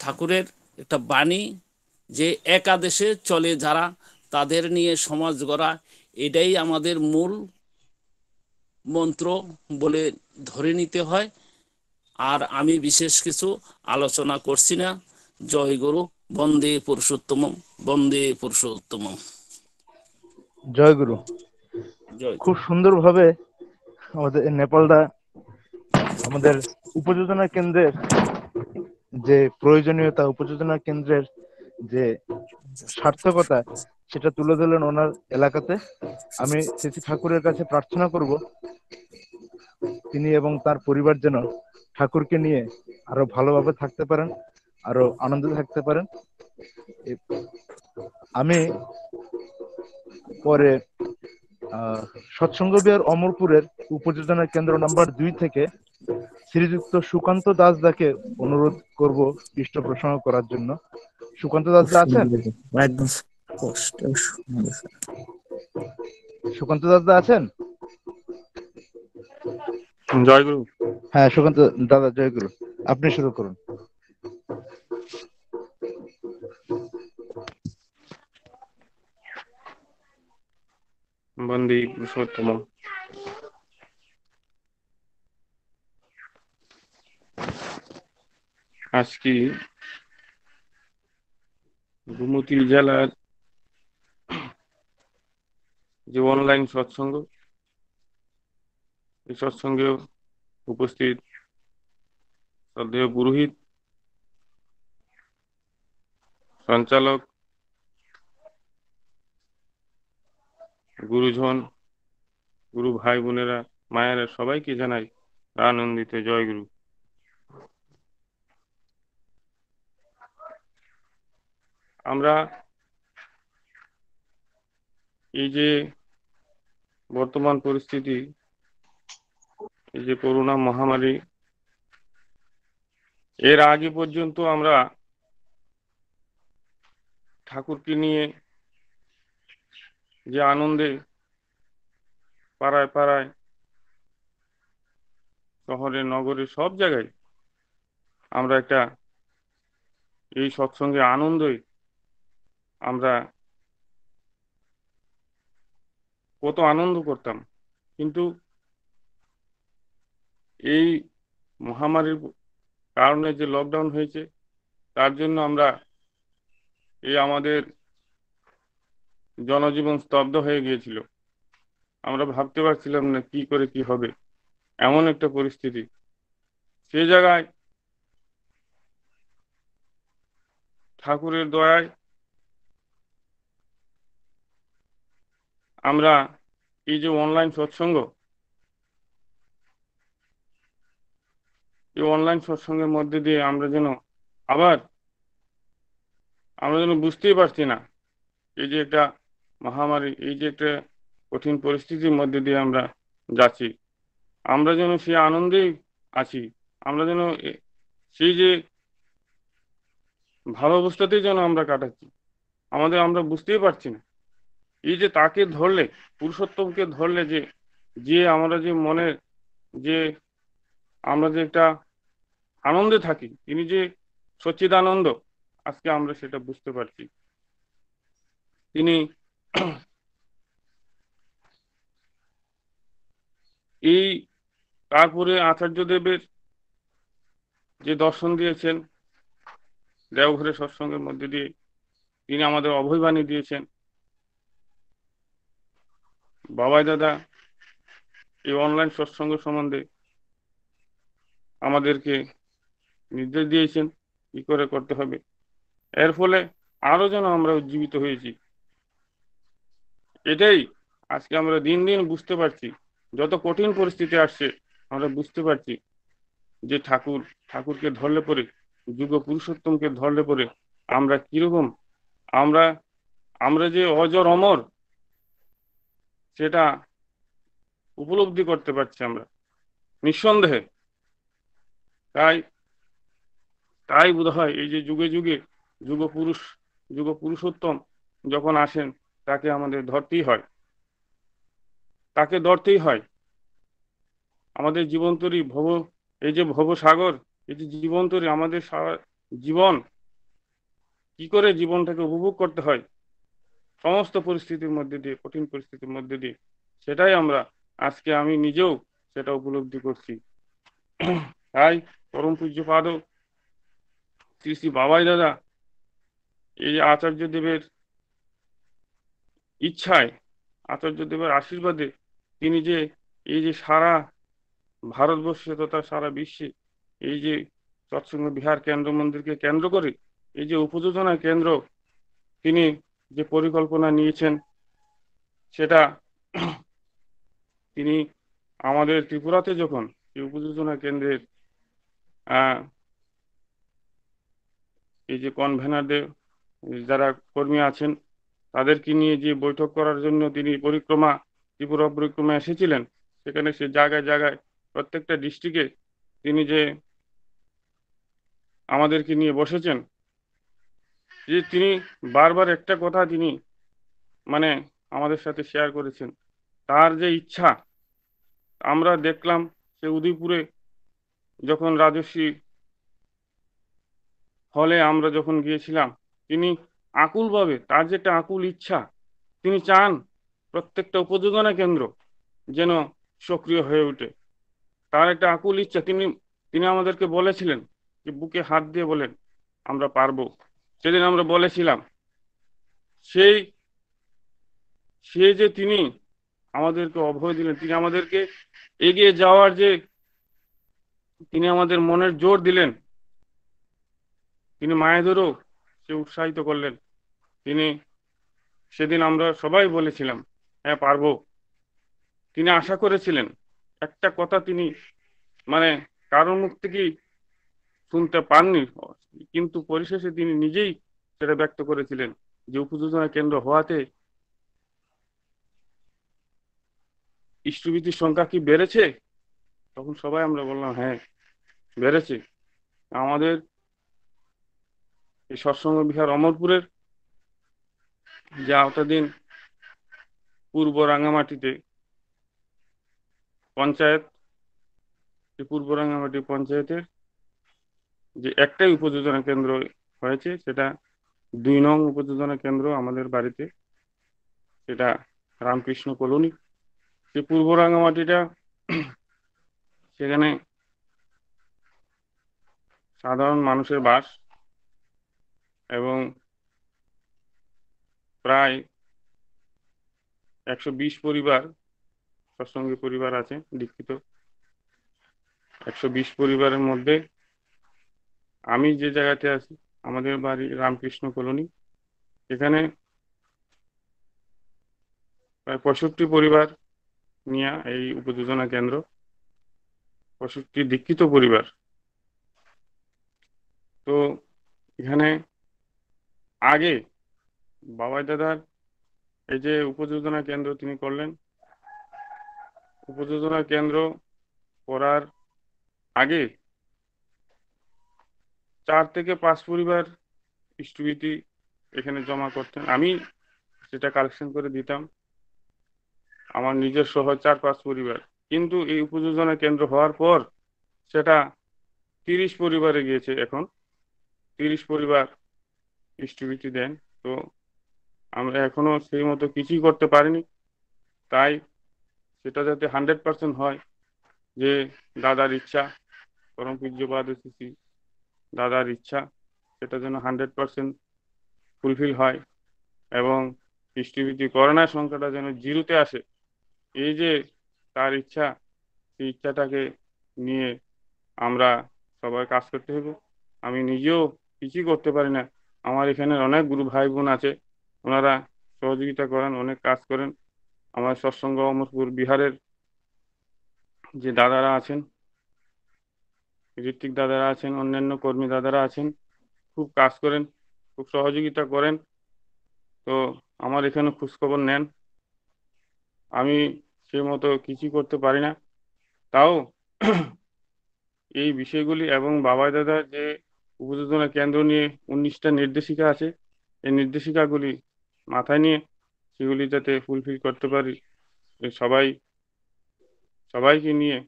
ঠাকুরের একটা বাণী যে একাদেশে চলে যারা, তাদের নিয়ে সমাজ গড়া, এটাই আমাদের মূল মন্ত্র বলে ধরে নিতে হয়। আর আমি বিশেষ কিছু আলোচনা করছি না। জয় গুরু, বন্দে পুরুষোত্তম, বন্দে পুরুষোত্তম। জয় গুরু। জয়। খুব সুন্দরভাবে আমাদের নেপালদা আমাদের উপযোজনা কেন্দ্রের যে প্রয়োজনীয়তা, উপযোজনা কেন্দ্রের যে সার্থকতা, সেটা তুলে ধরলেন ওনার এলাকাতে। আমি শ্রী ঠাকুরের কাছে প্রার্থনা করব তিনি এবং তার পরিবার যেন ঠাকুরকে নিয়ে আরো ভালোভাবে থাকতে পারেন, আরো আনন্দে থাকতে পারেন। আমি পরে সৎসঙ্গ বিহার অমরপুরের উপযোজনা কেন্দ্র নাম্বার 2 থেকে শ্রীযুক্ত সুকান্ত দাসদাকে অনুরোধ করব পৃষ্ঠ প্রসঙ্গ করার জন্য। সুকান্ত দাসদা আছেন? সুকান্ত দাসদা আছেন? জয় গুরু। হ্যাঁ সুকান্ত দাদা, জয় গুরু। আপনি শুরু করুন। বন্দে পুরুষোত্তম। আজকে গোমতী জেলার যে অনলাইন সৎসঙ্গ, এই সৎসঙ্গে উপস্থিত শ্রদ্ধেয় পুরোহিত সঞ্চালক, গুরুজন, গুরু ভাই বোনেরা, মায়েরা, সবাইকে জানাই আনন্দিত জয়গুরু। আমরা এই যে বর্তমান পরিস্থিতি, এই যে করোনা মহামারী, এর আগে পর্যন্ত আমরা ঠাকুরকে নিয়ে যে আনন্দে পাড়ায় পাড়ায়, শহরে নগরে সব জায়গায় আমরা একটা এই সৎসঙ্গে আনন্দে আমরা কত আনন্দ করতাম। কিন্তু এই মহামারীর কারণে যে লকডাউন হয়েছে, তার জন্য আমরা এই আমাদের জনজীবন স্তব্ধ হয়ে গিয়েছিল। আমরা ভাবতে পারছিলাম না কি করে কি হবে, এমন একটা পরিস্থিতি। সে জায়গায় ঠাকুরের দয়ায় আমরা এই যে অনলাইন সৎসঙ্গ, এই অনলাইন সৎসঙ্গের মধ্যে দিয়ে আমরা যেন বুঝতেই পারছি না এই যে একটা মহামারী, এই যে একটা কঠিন পরিস্থিতির মধ্যে দিয়ে আমরা যাচ্ছি, আমরা যেন সেই আনন্দেই আছি, আমরা যেন সেই যে ভালো অবস্থাতেই যেন আমরা কাটাচ্ছি, আমরা বুঝতেই পারছি না। এই যে তাকে ধরলে, পুরুষোত্তমকে ধরলে যে যে আমরা যে মনের যে আমরা যে একটা আনন্দে থাকি, তিনি যে সচ্চিদানন্দ, আজকে আমরা সেটা বুঝতে পারছি। তিনি এই তারপরে আচার্যদেবের যে দর্শন দিয়েছেন দেওঘরের সৎসঙ্গের মধ্যে দিয়ে, তিনি আমাদের অভয়বাণী দিয়েছেন। বাবাই দাদা এই অনলাইন সৎসঙ্গ সম্বন্ধে আমাদেরকে নির্দেশ দিয়েছেন কি করে করতে হবে। এর ফলে আরো যেন আমরা উজ্জীবিত হয়েছি। এটাই আজকে আমরা দিন দিন বুঝতে পারছি, যত কঠিন পরিস্থিতি আসছে আমরা বুঝতে পারছি যে ঠাকুরকে ধরলে পরে, যুগ পুরুষোত্তমকে ধরলে পরে আমরা কিরকম, আমরা যে অজর অমর সেটা উপলব্ধি করতে পারছি আমরা নিঃসন্দেহে। তাই বোধ হয় এই যে যুগে যুগে যুগ পুরুষোত্তম যখন আসেন, তাকে আমাদের ধরতেই হয়। আমাদের জীবনতরী এই যে ভবসাগর, এই যে জীবনতরী, আমাদের সারা জীবন কি করে জীবনটাকে উপভোগ করতে হয় সমস্ত পরিস্থিতির মধ্যে দিয়ে, কঠিন পরিস্থিতির মধ্যে দিয়ে, সেটাই আজকে আমি নিজেও সেটা উপলব্ধি করছি। তাই পরম পূজ্যপাদ শ্রী শ্রী বাবাই দাদা এই যে আচার্যদেবের ইচ্ছায়, আচার্যদেবের আশীর্বাদে, তিনি যে এই যে সারা ভারতবর্ষে তথা সারা বিশ্বে এই যে সৎসঙ্গ বিহার কেন্দ্র মন্দিরকে কেন্দ্র করে এই যে উপযোজনা কেন্দ্র তিনি যে পরিকল্পনা নিয়েছেন, সেটা তিনি আমাদের ত্রিপুরাতে যখন এই উপযোজনা কেন্দ্রের এই যে কনভেনারদের যারা কর্মী আছেন, তাদেরকে নিয়ে যে বৈঠক করার জন্য তিনি ত্রিপুরা পরিক্রমা এসেছিলেন, সেখানে সে জায়গায় জায়গায় প্রত্যেকটা ডিস্ট্রিক্টে তিনি যে আমাদেরকে নিয়ে বসেছেন, যে তিনি বারবার একটা কথা তিনি আমাদের সাথে শেয়ার করেছেন, তার যে ইচ্ছা। আমরা দেখলাম সে উদয়পুরে যখন রাজস্বী হলে আমরা যখন গিয়েছিলাম, তিনি আকুলভাবে, তার যে একটা আকুল ইচ্ছা, তিনি চান প্রত্যেকটা উপযোজনা কেন্দ্র যেন সক্রিয় হয়ে ওঠে। তার একটা আকুল ইচ্ছা, তিনি আমাদেরকে বলেছিলেন, যে বুকে হাত দিয়ে বলেন আমরা পারবো। সেদিন আমরা বলেছিলাম, সে যে তিনি আমাদেরকে অভয় দিলেন, তিনি আমাদেরকে এগিয়ে যাওয়ার যে তিনি আমাদের মনের জোর দিলেন, তিনি মায়েদেরও সে উৎসাহিত করলেন। তিনি সেদিন আমরা সবাই বলেছিলাম হ্যাঁ পারবো। তিনি আশা করেছিলেন, একটা কথা তিনি মানে কারোর মুখ থেকেই শুনতে পাননি, কিন্তু পরিশেষে তিনি নিজেই সেটা ব্যক্ত করেছিলেন যে উপযোজনা কেন্দ্র হওয়াতে ইষ্টভীতির সংখ্যা কি বেড়েছে? তখন সবাই আমরা বললাম হ্যাঁ বেড়েছে। আমাদের এই সৎসঙ্গ বিহার অমরপুরের যে আওতাধীন পূর্ব রাঙ্গামাটিতে পঞ্চায়েত, পূর্ব রাঙ্গামাটি পঞ্চায়েতের যে একটাই উপযোজনা কেন্দ্র হয়েছে, সেটা 2 নং উপযোজনা কেন্দ্র আমাদের বাড়িতে, সেটা রামকৃষ্ণ কলোনি। যে পূর্ব রাঙ্গামাটিটা, সেখানে সাধারণ মানুষের বাস এবং প্রায় 120 পরিবার সৎসঙ্গী পরিবার আছে দীক্ষিত। 120 পরিবারের মধ্যে আমি যে জায়গাতে আছি, আমাদের বাড়ি রামকৃষ্ণ কলোনি, এখানে প্রায় 65 পরিবার নিয়ে এই উপযোজনা কেন্দ্র, 65 দীক্ষিত পরিবার। তো এখানে আগে বাবাই দাদার এই যে উপযোজনা কেন্দ্র তিনি করলেন, উপযোজনা কেন্দ্র করার আগে 4 থেকে 5 পরিবার ইষ্টভীতি এখানে জমা করতেন। আমি সেটা কালেকশন করে দিতাম, আমার নিজের সহ 4-5 পরিবার। কিন্তু এই উপযোজনা কেন্দ্র হওয়ার পর সেটা 30 পরিবারে গিয়েছে। এখন 30 পরিবার ইষ্টভীতি দেন। তো আমরা এখনো সেই মতো কিছুই করতে পারিনি। তাই সেটা যাতে 100% হয়, যে দাদার ইচ্ছা, পরম পূজ্যপাদ শ্রী দাদার ইচ্ছা, সেটা যেন 100% ফুলফিল হয় এবং ইষ্টভীতি করোনার সংখ্যাটা যেন 0-তে আসে, এই যে তার ইচ্ছা, সেই ইচ্ছাটাকে নিয়ে আমরা সবাই কাজ করতে হবে। আমি নিজেও কিছুই করতে পারি না, আমার এখানে অনেক গুরু ভাই বোন আছে, ওনারা সহযোগিতা করেন, অনেক কাজ করেন। আমার সৎসঙ্গ অমরপুর বিহারের যে দাদারা আছেন, ঋত্বিক দাদারা আছেন, অন্যান্য কর্মী দাদারা আছেন, খুব কাজ করেন, খুব সহযোগিতা করেন। তো আমার এখানে খোঁজখবর নেন। আমি সেই মতো কিছুই করতে পারি না, তাও এই বিষয়গুলি এবং বাবাই দাদার যে উপযোজনা কেন্দ্র নিয়ে 19টা নির্দেশিকা আছে, এই নির্দেশিকাগুলি মাথায় নিয়ে সেগুলি যাতে ফুলফিল করতে পারি, সবাইকে নিয়ে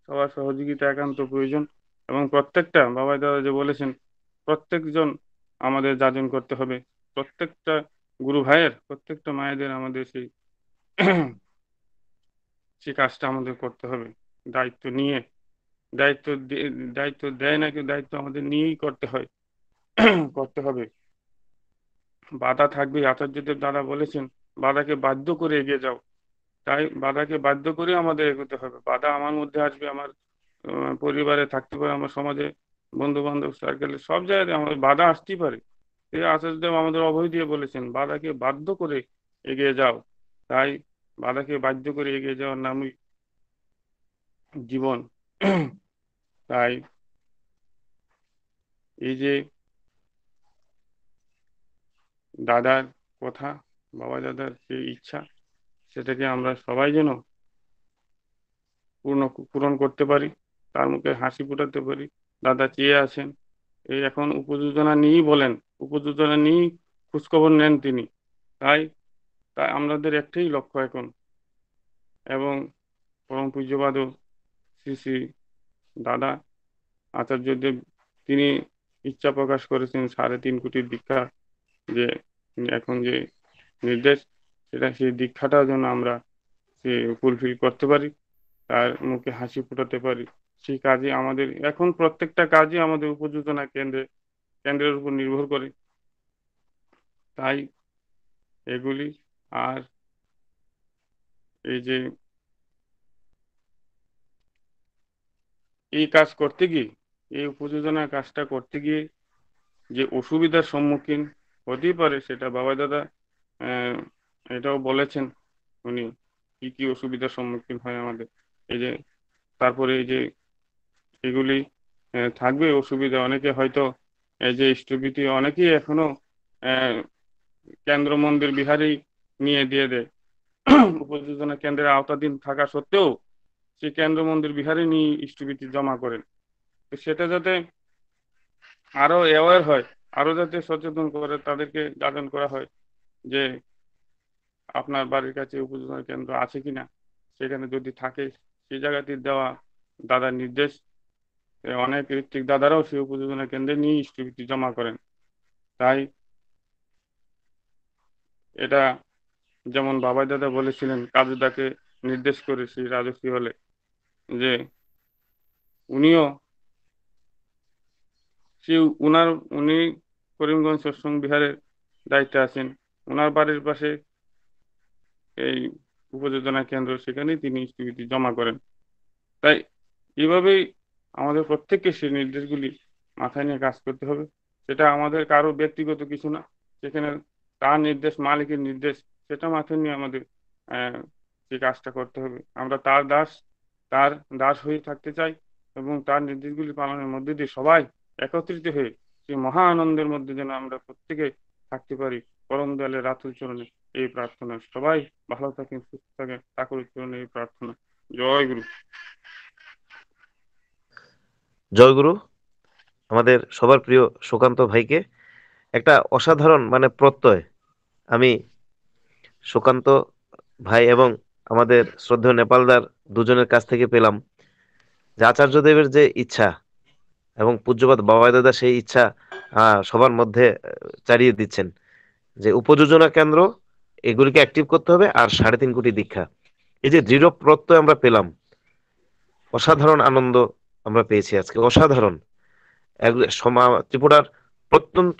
সবার সহযোগিতা একান্ত প্রয়োজন। এবং প্রত্যেকটা বাবাই দাদা যে বলেছেন, প্রত্যেকজন আমাদের যাজন করতে হবে, প্রত্যেকটা গুরু ভাইয়ের, প্রত্যেকটা মায়েদের আমাদের সেই কাজটা আমাদের করতে হবে। দায়িত্ব নিয়ে, দায়িত্ব দেয় না কেউ, দায়িত্ব আমাদের নিয়েই করতে হয়, করতে হবে। বাধা থাকবে, আচার্যদেব দাদা বলেছেন বাধাকে বাধ্য করে এগিয়ে যাও। তাই বাধাকে বাধ্য করে আমাদের এগোতে হবে। বাধা আমার মধ্যে আসবে, আমার পরিবারে থাকতে পারে, আমার সমাজে, বন্ধু বান্ধব সার্কেলে, সব জায়গায় আমাদের বাধা আসতেই পারে। এই আচার্যদেব আমাদের অভয় দিয়ে বলেছেন বাধাকে বাধ্য করে এগিয়ে যাও। তাই বাধাকে বাধ্য করে এগিয়ে যাওয়ার নামই জীবন। তাই এই যে দাদার কথা, বাবা দাদার যে ইচ্ছা, সেটাকে আমরা সবাই যেন পূরণ করতে পারি, তার মুখে হাসি ফোটাতে পারি। দাদা চেয়ে আছেন, এই এখন উপযোজনা নিয়েই বলেন, উপযোজনা নিয়েই খোঁজখবর নেন তিনি। তাই তাই আমাদের একটাই লক্ষ্য এখন, এবং পরম পূজ্যপাদ শ্রী শ্রী দাদা আচার্যদেব তিনি ইচ্ছা প্রকাশ করেছেন 3.5 কোটির দীক্ষা, যে এখন যে নির্দেশ, সেটা সেই দীক্ষাটাও যেন আমরা ফুলফিল করতে পারি, তার মুখে হাসি ফোটাতে পারি। সেই কাজে আমাদের এখন প্রত্যেকটা কাজই আমাদের উপযোজনা কেন্দ্রের উপর নির্ভর করে। তাই এগুলি, আর এই যে এই কাজ করতে গিয়ে, এই উপযোজনা কাজটা করতে গিয়ে যে অসুবিধার সম্মুখীন হতেই পারে, সেটা বাবা দাদা এটাও বলেছেন উনি, কি কি অসুবিধার সম্মুখীন হয় আমাদের। এই যে তারপরে এই যে এগুলি থাকবে অসুবিধা, অনেকে হয়তো এই যে ইষ্টভীতি অনেকেই এখনো কেন্দ্র মন্দির বিহারেই নিয়ে দিয়ে দেয়। উপযোজনা কেন্দ্রের আওতাধীন থাকা সত্ত্বেও সেই কেন্দ্র মন্দির বিহারে নিয়ে ইষ্টভীতি জমা করেন। তো সেটা যাতে আরো অ্যাওয়ার হয়, আরো যাতে সচেতন করে তাদেরকে গার্ডেন করা হয় যে আপনার বাড়ির কাছে উপযোজনা কেন্দ্র আছে কিনা, সেখানে যদি থাকে সেই জায়গাতে দেওয়া দাদার নির্দেশ। অনেক ঋত্বিক দাদারাও সেই উপযোজনা কেন্দ্রে নিয়ে ইষ্টভীতি জমা করেন। তাই এটা যেমন বাবাই দাদা বলেছিলেন কাজুদাকে নির্দেশ করে সেই রাজশ্রী হলে, যে উনিও উনি করিমগঞ্জ সৎসঙ্গ বিহারের দায়িত্বে আছেন, ওনার বাড়ির পাশে এই উপযোজনা কেন্দ্র, সেখানেই তিনি ইষ্টভীতি জমা করেন। তাই এইভাবেই আমাদের প্রত্যেককে সেই নির্দেশগুলি মাথায় নিয়ে কাজ করতে হবে। সেটা আমাদের কারো ব্যক্তিগত কিছু না, সেখানে তার নির্দেশ, মালিকের নির্দেশ, সেটা মাথায় নিয়ে আমাদের সেই কাজটা করতে হবে। আমরা তার দাস হয়ে থাকতে চাই এবং তার নির্দেশগুলি পালনের মধ্যে দিয়ে সবাই একত্রিত হয়ে সেই মহা আনন্দের মধ্যে যেন আমরা প্রত্যেকে থাকতে পারি। পরম দয়ালের রাতুল চরণে এই প্রার্থনা। সবাই ভালো থাকেন, সুস্থ থাকেন, ঠাকুরের চরণে এই প্রার্থনা। জয় গুরু। জয় গুরু। আমাদের সবার প্রিয় সুকান্ত ভাইকে একটা অসাধারণ মানে প্রত্যয় আমি সুকান্ত ভাই এবং আমাদের শ্রদ্ধেয় নেপালদার দুজনের কাছ থেকে পেলাম, যে আচার্যদেবের যে ইচ্ছা এবং পূজ্যপাদ বাবাই দাদা সেই ইচ্ছা সবার মধ্যে চালিয়ে দিচ্ছেন, যে উপযোজনা কেন্দ্র এগুলিকে অ্যাক্টিভ করতে হবে আর 3.5 কোটি দীক্ষা। এই যে দৃঢ় প্রত্যয় আমরা পেলাম, অসাধারণ আনন্দ আমরা পেয়েছি আজকে, অসাধারণ। ত্রিপুরার প্রত্যন্ত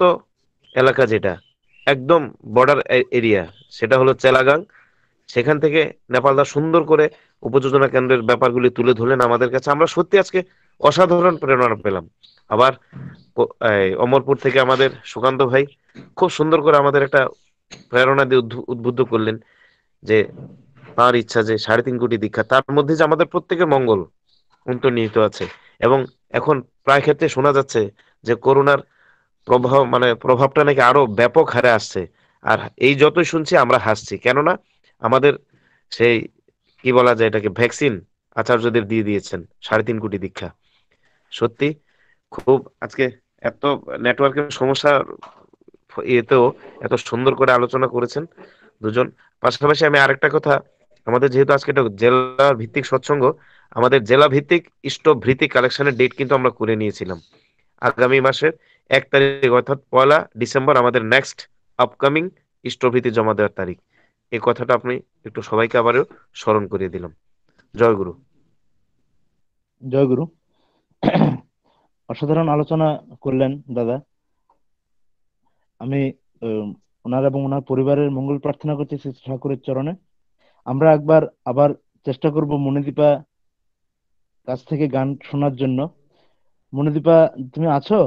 এলাকা যেটা একদম বর্ডার এরিয়া, সেটা হলো চেলাগাং, সেখান থেকে নেপালদা সুন্দর করে উপযোজনা কেন্দ্রের ব্যাপারগুলি তুলে ধরলেন আমাদের কাছে। আমরা সত্যি আজকে অসাধারণ প্রেরণা পেলাম। আবার অমরপুর থেকে আমাদের সুকান্ত ভাই খুব সুন্দর করে আমাদের একটা প্রেরণা দিয়ে উদ্বুদ্ধ করলেন, যে তার ইচ্ছা যে 3.5 কোটি দীক্ষা, তার মধ্যে যে আমাদের প্রত্যেকের মঙ্গল অন্তর্নিহিত আছে। এবং এখন প্রায় ক্ষেত্রে শোনা যাচ্ছে যে করোনার প্রভাবটা নাকি আরো ব্যাপক হারে আসছে। আর এই যতই শুনছি আমরা হাসছি, কেননা আমাদের সেই কি বলা যায় এটাকে ভ্যাকসিন আচার্যদের দিয়ে দিয়েছেন 3.5 কোটি দীক্ষা। সত্যি খুব আজকে এত নেটওয়ার্কের সমস্যা এতেও এত সুন্দর করে আলোচনা করেছেন দুজন। পাশাপাশি আমি আরেকটা কথা, আমাদের যেহেতু আজকে এটা জেলা ভিত্তিক সৎসঙ্গ, আমাদের জেলা ভিত্তিক ইষ্টভৃতি কালেকশনের ডেট কিন্তু আমরা করে নিয়েছিলাম আগামী মাসের 1 তারিখ, অর্থাৎ 1 ডিসেম্বর আমাদের নেক্সট আপকামিং ইষ্টভৃতি জমা দেওয়ার তারিখ। এই কথাটা আপনি একটু সবাইকে আবারও স্মরণ করিয়ে দিলাম। জয় গুরু। জয় গুরু। অসাধারণ আলোচনা করলেন দাদা। আমি ওনার এবং ওনার পরিবারের মঙ্গল প্রার্থনা করছি শ্রী ঠাকুরের চরণে। আমরা একবার আবার চেষ্টা করব মণিদীপা কাছ থেকে গান শোনার জন্য। মণিদীপা, তুমি আছো?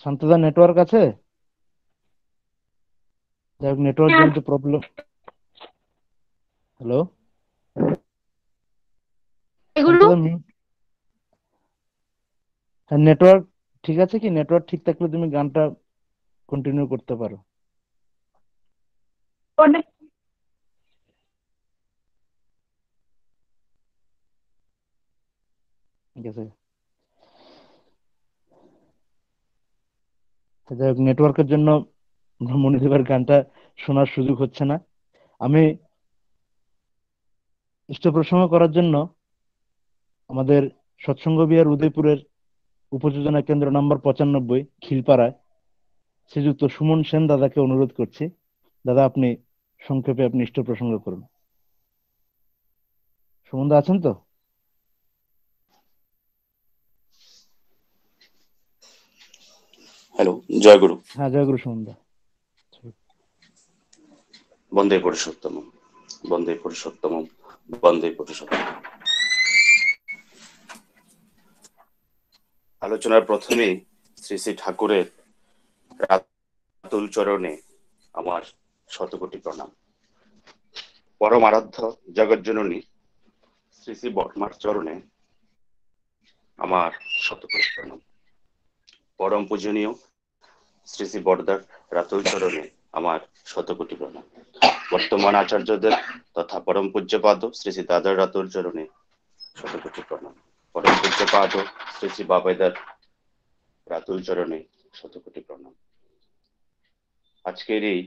শান্তদা, নেটওয়ার্ক আছে? যাই হোক, নেটওয়ার্ক জনিত প্রবলেম। হ্যালো শান্তদা, মিউট। হ্যাঁ, নেটওয়ার্ক ঠিক আছে কি? নেটওয়ার্ক ঠিক থাকলে তুমি গানটা কন্টিনিউ করতে পারো। ঠিক আছে, যাই হোক, নেটওয়ার্কের জন্য মনিদীপার গানটা শোনার সুযোগ হচ্ছে না। আমি ইষ্ট প্রসঙ্গ করার জন্য আমাদের সৎসঙ্গ বিহার উদয়পুরের উপযোজনা কেন্দ্র নম্বর 95 খিলপাড়ায় শ্রীযুক্ত সুমন সেন দাদাকে অনুরোধ করছি। দাদা, আপনি সংক্ষেপে আপনি ইষ্ট প্রসঙ্গ করুন। সুমন দা আছেন তো? হ্যালো, জয় গুরু। হ্যাঁ, জয় গুরু সুমন দা। বন্দে পুরুষোত্তম, বন্দে পুরুষোত্তম, বন্দে পুরুষোত্তম। আলোচনার প্রথমেই শ্রী শ্রী ঠাকুরের রাতুল চরণে আমার শতকোটি প্রণাম। পরম আরাধ্য জগৎজননী শ্রী শ্রী বর্মার চরণে আমার শতকোটি প্রণাম। পরম পূজনীয় শ্রী শ্রী বরদার রাতুল চরণে আমার শতকোটি প্রণাম। বর্তমান আচার্যদের তথা পরম পূজ্যপাদ শ্রী শ্রী দাদার রাতুল চরণে শতকোটি প্রণাম। পরম পূজ্যপাদ শ্রী শ্রী বাবাইদার রাতুল চরণে শতকোটি প্রণাম। আজকের এই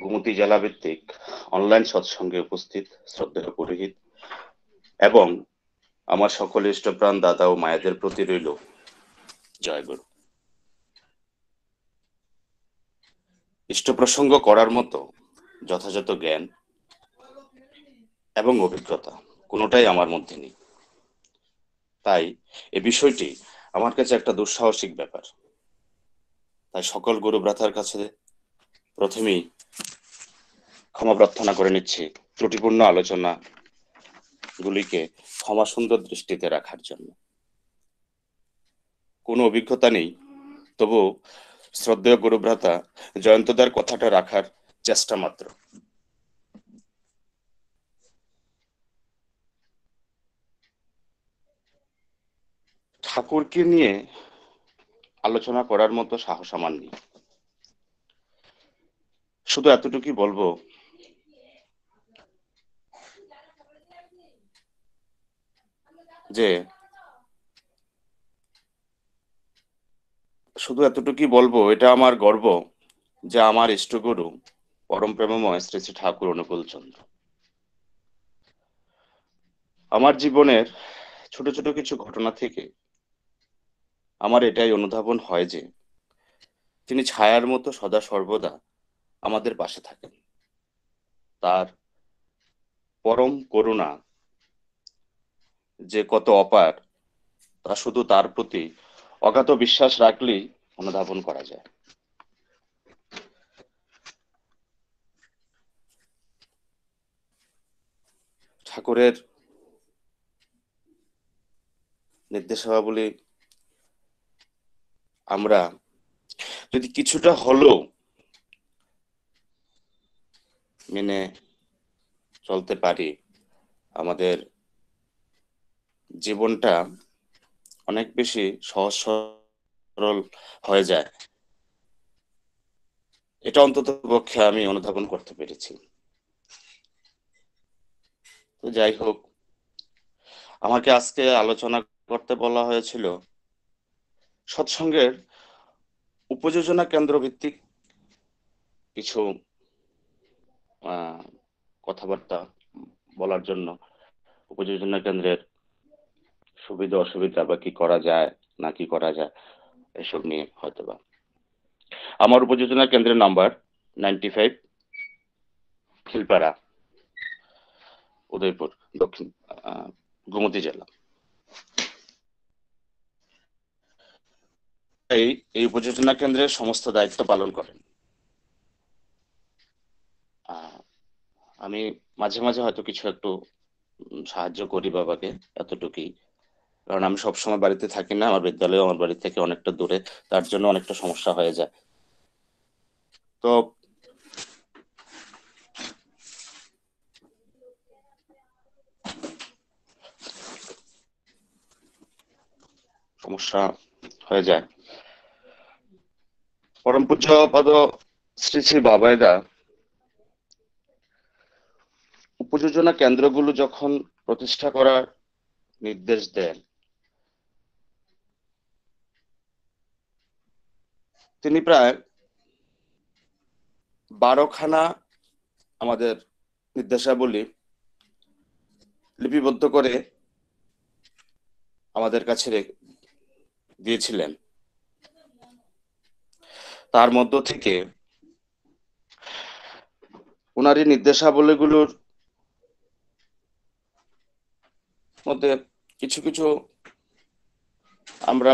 গোমতী জেলা ভিত্তিক অনলাইন সৎসঙ্গে উপস্থিত শ্রদ্ধেয় পুরোহিত এবং আমার সকল ইষ্টপ্রাণ দাদা ও মায়েদের প্রতি রইল জয় গুরু। ইষ্ট প্রসঙ্গ করার মতো যথাযথ জ্ঞান এবং অভিজ্ঞতা কোনোটাই আমার মধ্যে নেই, তাই এ বিষয়টি আমার কাছে একটা দুঃসাহসিক ব্যাপার। তাই সকল গুরু ভ্রাতার কাছে প্রথমেই ক্ষমা প্রার্থনা করে নিচ্ছি ত্রুটিপূর্ণ আলোচনা গুলিকে ক্ষমা সুন্দর দৃষ্টিতে রাখার জন্য। কোনো অভিজ্ঞতা নেই, তবু শ্রদ্ধেয় গুরু ভ্রাতা জয়ন্তদার কথাটা রাখার চেষ্টা মাত্র। ঠাকুরকে নিয়ে আলোচনা করার মতো সাহস আমার নেই। শুধু এতটুকুই বলবো, এটা আমার গর্ব যে আমার ইষ্টগুরু পরম প্রেমময় শ্রী শ্রী ঠাকুর অনুকূল চন্দ্র আমার জীবনের ছোট ছোট কিছু ঘটনা থেকে আমার এটাই অনুধাবন হয় যে তিনি ছায়ার মতো সদা সর্বদা আমাদের পাশে থাকেন। তার পরম করুণা যে কত অপার তা শুধু তার প্রতি অগাধ বিশ্বাস রাখলেই অনুধাবন করা যায়। ঠাকুরের নির্দেশাবলী আমরা যদি কিছুটা হলেও মেনে চলতে পারি, আমাদের জীবনটা অনেক বেশি সহজ সরল হয়ে যায়। এটা অন্তত পক্ষে আমি অনুধাবন করতে পেরেছি। তো যাই হোক, আমাকে আজকে আলোচনা করতে বলা হয়েছিল সৎসঙ্গের উপযোজনা কেন্দ্র ভিত্তিক কিছু কথাবার্তা বলার জন্য। উপযোজনা কেন্দ্রের সুবিধা অসুবিধা বা কি করা যায় না কি করা যায় এসব নিয়ে হয়তোবা। আমার উপযোজনা কেন্দ্রের নাম্বার 95 খিলপাড়া, উদয়পুর, দক্ষিণ গোমতী জেলা। এই উপযোজনা কেন্দ্রের সমস্ত দায়িত্ব পালন করেন। আমি মাঝে মাঝে হয়তো কিছু একটু সাহায্য করি বাবাকে, এতটুকুই। কারণ আমি সবসময় বাড়িতে থাকি না, আমার বিদ্যালয় আমার বাড়ি থেকে অনেকটা দূরে, তার জন্য অনেকটা সমস্যা হয়ে যায়। তো সমস্যা হয়ে যায়। পরম পূজ্যপাদ শ্রী শ্রী বাবাইদা উপযোজনা কেন্দ্রগুলো যখন প্রতিষ্ঠা করার নির্দেশ দেন, তিনি প্রায় 12খানা আমাদের নির্দেশাবলী লিপিবদ্ধ করে আমাদের কাছে দিয়েছিলেন। তার মধ্য থেকে ওনার এই নির্দেশাবলীগুলোর মধ্যে কিছু কিছু আমরা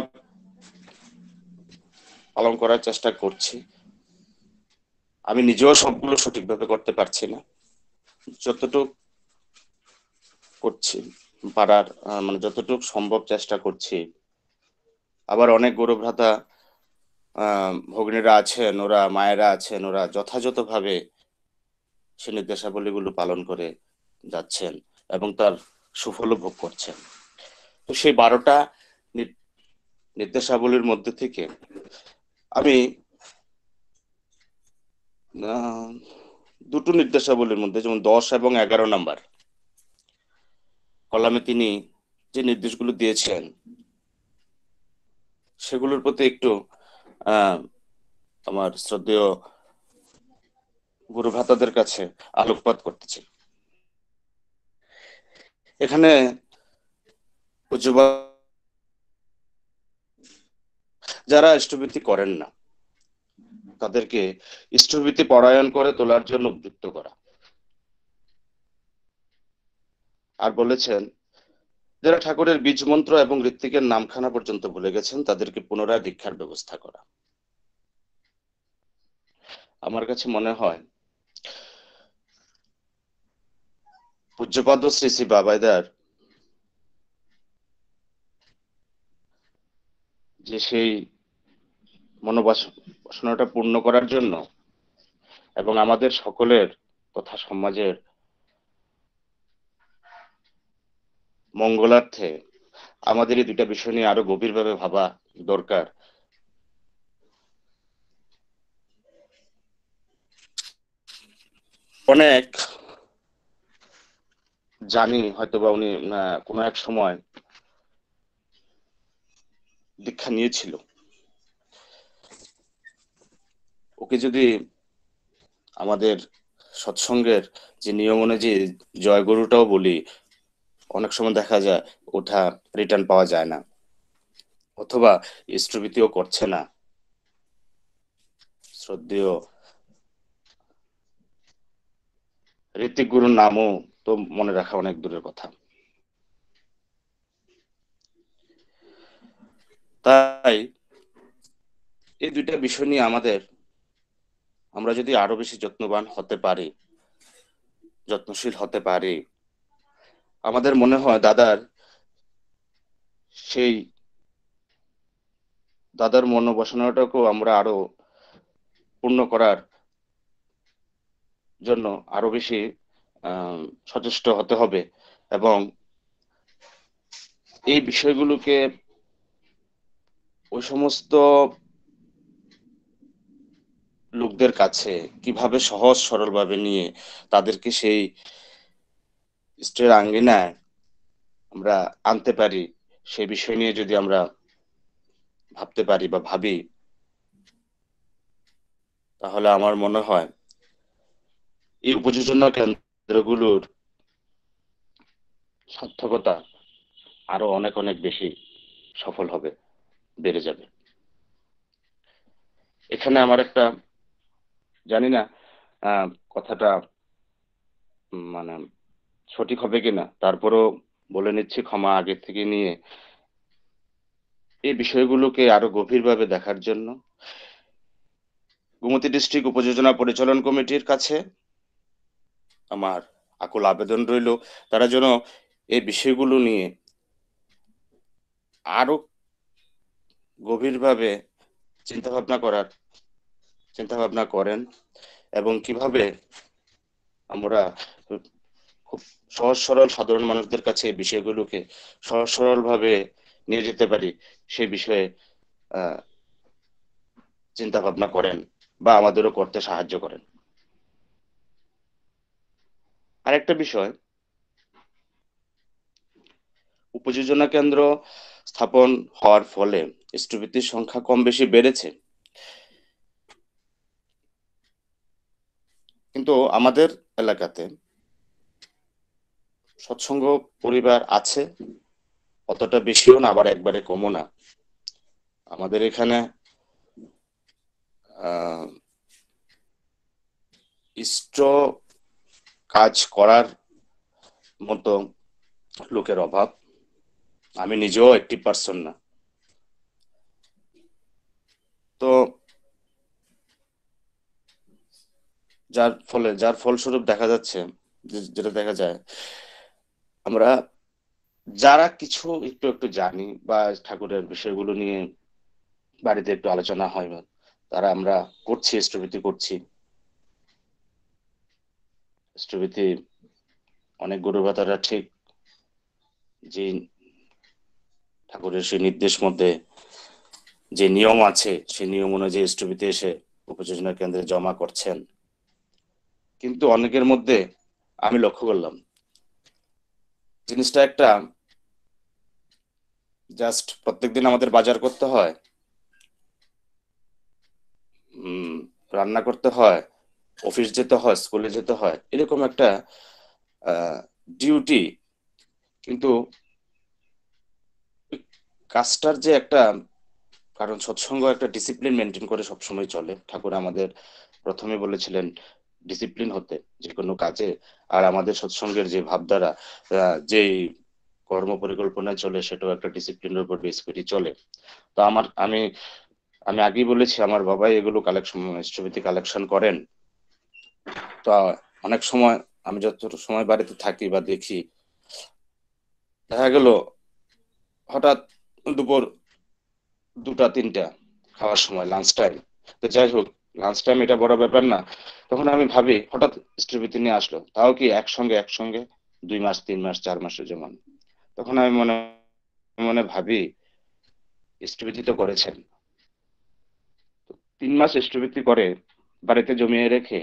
পালন করার চেষ্টা করছি। আমি নিজেও সবগুলো সঠিকভাবে করতে পারছি না, যতটুকু করছি পারার যতটুকু সম্ভব চেষ্টা করছি আবার অনেক গৌরভ্রাতা ভগ্নীরা আছেন, ওরা মায়েরা আছেন, ওরা যথাযথভাবে সে নির্দেশাবলীগুলো পালন করে যাচ্ছেন এবং তার সুফল ভোগ করছেন। তো সেই 12টা নির্দেশাবলীর মধ্যে থেকে আমি দুটো নির্দেশাবলীর মধ্যে, যেমন 10 এবং 11 নাম্বার কলামে তিনি যে নির্দেশগুলো দিয়েছেন সেগুলোর প্রতি একটু আমার শ্রদ্ধেয় গুরু ভ্রাতাদের কাছে আলোকপাত করতেছি। এখানে যারা ইষ্টভীতি করেন না তাদেরকে ইষ্টভীতি পরায়ণ করে তোলার জন্য উদ্যুক্ত করা। আর বলেছেন যারা ঠাকুরের বীজ মন্ত্র এবং ঋত্বিকের নামখানা পর্যন্ত ভুলে গেছেন তাদেরকে পুনরায় দীক্ষার ব্যবস্থা করা। আমার কাছে মনে হয় পূজ্যপাদ শ্রী শ্রী বাবাইদার যে সেই মনোবাসনাটা পূর্ণ করার জন্য এবং আমাদের সকলের তথা সমাজের মঙ্গলার্থে আমাদের এই দুটা বিষয় নিয়ে আরো গভীরভাবে ভাবা দরকার। অনেক জানি হয়তোবা উনি কোনো এক সময় দীক্ষা নিয়েছিল, ওকে যদি আমাদের সৎসঙ্গের যে নিয়ম অনুযায়ী জয়গুরুটাও বলি, অনেক সময় দেখা যায় ওটা রিটার্ন পাওয়া যায় না, অথবা ইষ্টভীতিও করছে না। শ্রদ্ধেয় ঋত্বিক গুরুর নামও তো মনে রাখা অনেক দূরের কথা। তাই এই দুইটা বিষয় নিয়ে আমরা যদি আরো বেশি যত্নবান হতে পারি, যত্নশীল হতে পারি, আমাদের মনে হয় দাদার মনোবাসনাটাকেও আমরা আরো পূর্ণ করার জন্য আরো বেশি সচেষ্ট হতে হবে এবং এই বিষয়গুলোকে ওই সমস্ত লোকদের কাছে কিভাবে সহজ সরল ভাবে নিয়ে তাদেরকে সেই ইষ্টের আঙ্গিনায় আমরা আনতে পারি, সেই বিষয় নিয়ে যদি আমরা ভাবতে পারি বা ভাবি, তাহলে আমার মনে হয় এই উপযোজনা কেন্দ্রগুলোর সার্থকতা আরো অনেক অনেক বেশি সফল হবে, বেড়ে যাবে। এখানে আমার একটা, জানি না কথাটা মানে সঠিক হবে কিনা, তারপরও বলে নিচ্ছি ক্ষমা আগের থেকে নিয়ে। এই বিষয়গুলোকে আরো গভীরভাবে দেখার জন্য গোমতী ডিস্ট্রিক্ট উপযোজনা পরিচালন কমিটির কাছে আমার আকুল আবেদন রইল, তারা যেন এই বিষয়গুলো নিয়ে আরো গভীরভাবে চিন্তা ভাবনা করেন এবং কিভাবে আমরা খুব সহজ সরল সাধারণ মানুষদের কাছে এই বিষয়গুলোকে সহজ সরল ভাবে নিয়ে যেতে পারি, সেই বিষয়ে চিন্তা ভাবনা করেন বা আমাদেরও করতে সাহায্য করেন। আরেকটা বিষয়, উপযোজনা কেন্দ্র স্থাপন হওয়ার ফলে ইষ্টভীতির সংখ্যা কম বেশি বেড়েছে, কিন্তু আমাদের এলাকাতে সৎসঙ্গ পরিবার আছে, অতটা বেশিও না আবার একবারে কমও না। আমাদের এখানে ইষ্ট কাজ করার মতো লোকের অভাব, আমি নিজেও 80% না। তো যার ফলস্বরূপ দেখা যাচ্ছে, যেটা দেখা যায়, আমরা যারা কিছু একটু একটু জানি বা ঠাকুরের বিষয়গুলো নিয়ে বাড়িতে একটু আলোচনা হয়, তারা আমরা করছি, স্থবিতি করছি। স্থবিতি অনেক গুরু ভাতারা ঠিক যে ঠাকুরের সেই নির্দেশ মধ্যে যে নিয়ম আছে সেই নিয়ম অনুযায়ী স্থবিতি এসে উপযোজনা কেন্দ্রে জমা করছেন। কিন্তু অনেকের মধ্যে আমি লক্ষ্য করলাম জিনিসটা একটা জাস্ট প্রত্যেকদিন আমাদের বাজার করতে হয়, রান্না করতে হয়, অফিস যেতে হয়, স্কুলে যেতে হয়, এরকম একটা ডিউটি। কিন্তু কাজটার যে একটা, কারণ সৎসঙ্গ একটা ডিসিপ্লিন মেনটেন করে সবসময় চলে। ঠাকুর আমাদের প্রথমে বলেছিলেন ডিসিপ্লিন হতে যে কোনো কাজে, আর আমাদের সৎসঙ্গের যে ভাবধারা, যেই কর্ম পরিকল্পনায় চলে, সেটাও একটা ডিসিপ্লিনের উপর বেস করে চলে। তো আমি আগেই বলেছি, আমার বাবাই এগুলো কালেকশন, স্থবিতি কালেকশন করেন। তো অনেক সময় আমি যত সময় বাড়িতে থাকি বা দেখি, দেখা গেল হঠাৎ দুপুর 2টা 3টা খাওয়ার সময়, লাঞ্চ টাইম, তো যাই হোক লাঞ্চ টাইম এটা বড় ব্যাপার না, তখন আমি ভাবি হঠাৎ স্থবিতি নিয়ে আসলো, তাও কি একসঙ্গে 2 মাস 3 মাস 4 মাসের জমান। তখন আমি মনে মনে ভাবি স্থবিতি তো করেছেন, 3 মাস স্থবিতি করে বাড়িতে জমিয়ে রেখে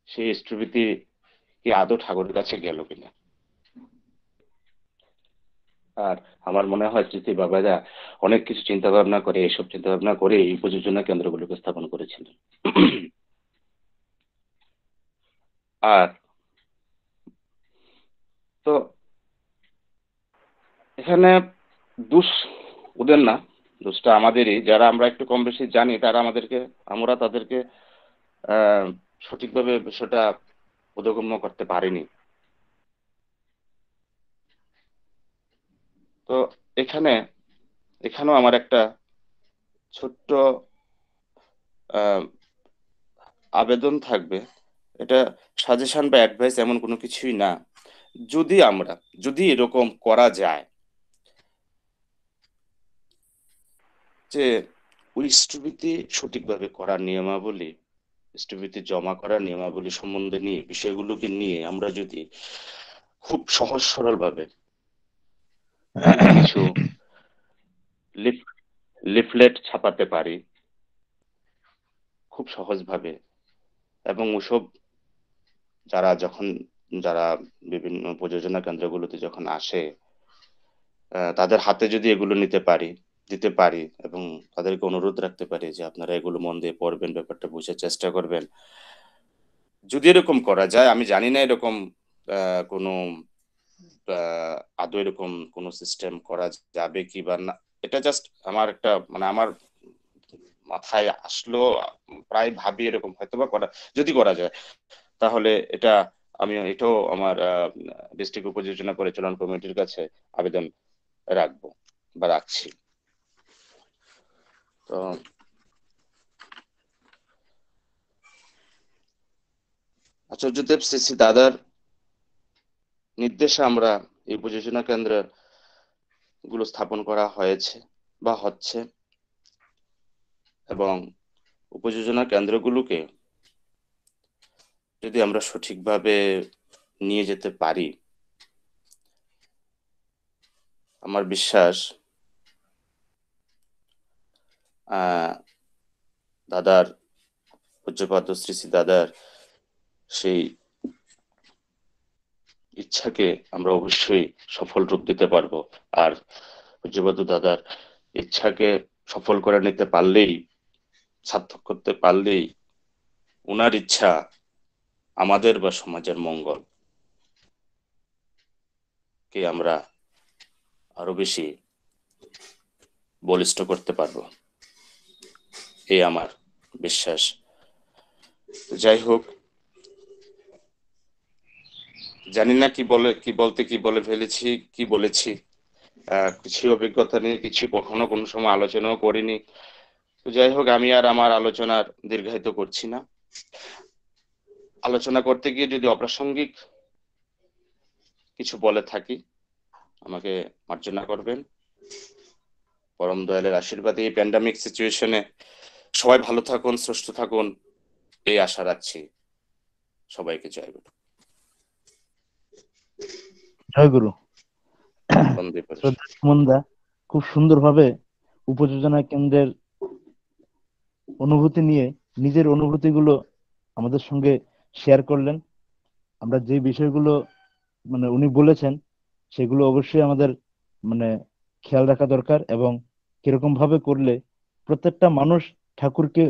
সেই স্থবিতি কি আদৌ ঠাকুরের কাছে গেল কিনা। আর আমার মনে হয় স্মৃতি বাবারা অনেক কিছু চিন্তা ভাবনা করে, এইসব চিন্তা ভাবনা করে এই উপযোজনা কেন্দ্রগুলোকে স্থাপন করেছিলেন। আর তো এখানে দোষ ওদের না, দোষটা আমাদেরই। যারা আমরা একটু কম বেশি জানি, আমরা তাদেরকে সঠিকভাবে বিষয়টা বোধগম্য করতে পারিনি। তো এখানেও আমার একটা ছোট্ট আবেদন থাকবে। এটা সাজেশন বা অ্যাডভাইস এমন কোনো কিছুই না। যদি এরকম করা যায় যে ওই স্থবিতি সঠিকভাবে করার নিয়মাবলী, স্থবিতি জমা করার নিয়মাবলী সম্বন্ধে নিয়ে, বিষয়গুলোকে নিয়ে আমরা যদি খুব সহজ সরল ভাবে কিছু লিফলেট ছাপাতে পারি খুব সহজভাবে, এবং ওসব যারা বিভিন্ন প্রযোজনা কেন্দ্রগুলোতে যখন আসে, তাদের হাতে যদি এগুলো দিতে পারি এবং তাদেরকে অনুরোধ রাখতে পারি যে আপনারা এগুলো মন দিয়ে পড়বেন, ব্যাপারটা বোঝার চেষ্টা করবেন। যদি এরকম করা যায়, আমি জানি না এরকম কোনো আদৌ এরকম কোনো সিস্টেম করা যাবে কি বা না, এটা জাস্ট আমার একটা আমার মাথায় আসলো, প্রায় ভাবি এরকম হয়তোবা যদি করা যায়, তাহলে এটাও আমার ডিস্ট্রিক্ট উপযোজনা পরিচালনা কমিটির কাছে আবেদন রাখবো বা রাখছি। তো আচার্যদেব শ্রী শ্রী দাদার নির্দেশে আমরা এই উপযোজনা কেন্দ্র গুলো স্থাপন করা হয়েছে বা হচ্ছে, এবং উপযোজনা কেন্দ্রগুলোকে যদি আমরা সঠিকভাবে নিয়ে যেতে পারি, আমার বিশ্বাস দাদার, পূজ্যপাদ শ্রী শ্রী দাদার সেই ইচ্ছাকে আমরা অবশ্যই সফল রূপ দিতে পারবো। আর পূজ্যপাদ দাদার ইচ্ছাকে সফল করে নিতে পারলেই, সার্থক করতে পারলেই, ওনার ইচ্ছা আমাদের বা সমাজের মঙ্গল কে আমরা আরো বেশি বলিষ্ঠ করতে পারবো, এই আমার বিশ্বাস। যাই হোক, জানি না কি বলে ফেলেছি, কি বলেছি, কিছু অভিজ্ঞতা নেই, কিছু কখনো কোনো সময় আলোচনাও করিনি। তো যাই হোক, আমি আর আমার আলোচনার দীর্ঘায়িত করছি না। আলোচনা করতে গিয়ে যদি অপ্রাসঙ্গিক কিছু বলে থাকি আমাকে মার্জনা করবেন। পরম দয়ালের আশীর্বাদে এই প্যান্ডামিক সিচুয়েশনে সবাই ভালো থাকুন, সুস্থ থাকুন, এই আশা রাখছি। সবাইকে জয় গুরু। জয় গুরু। বন্দে মাতরম। শ্রদ্ধা সুমনদা খুব সুন্দরভাবে উপযোজনা কেন্দ্রের অনুভূতি নিয়ে নিজের অনুভূতিগুলো আমাদের সঙ্গে শেয়ার করলেন। আমরা যে বিষয়গুলো মানে উনি বলেছেন সেগুলো অবশ্যই আমাদের মানে খেয়াল রাখা দরকার, এবং কিরকম ভাবে করলে প্রত্যেকটা মানুষ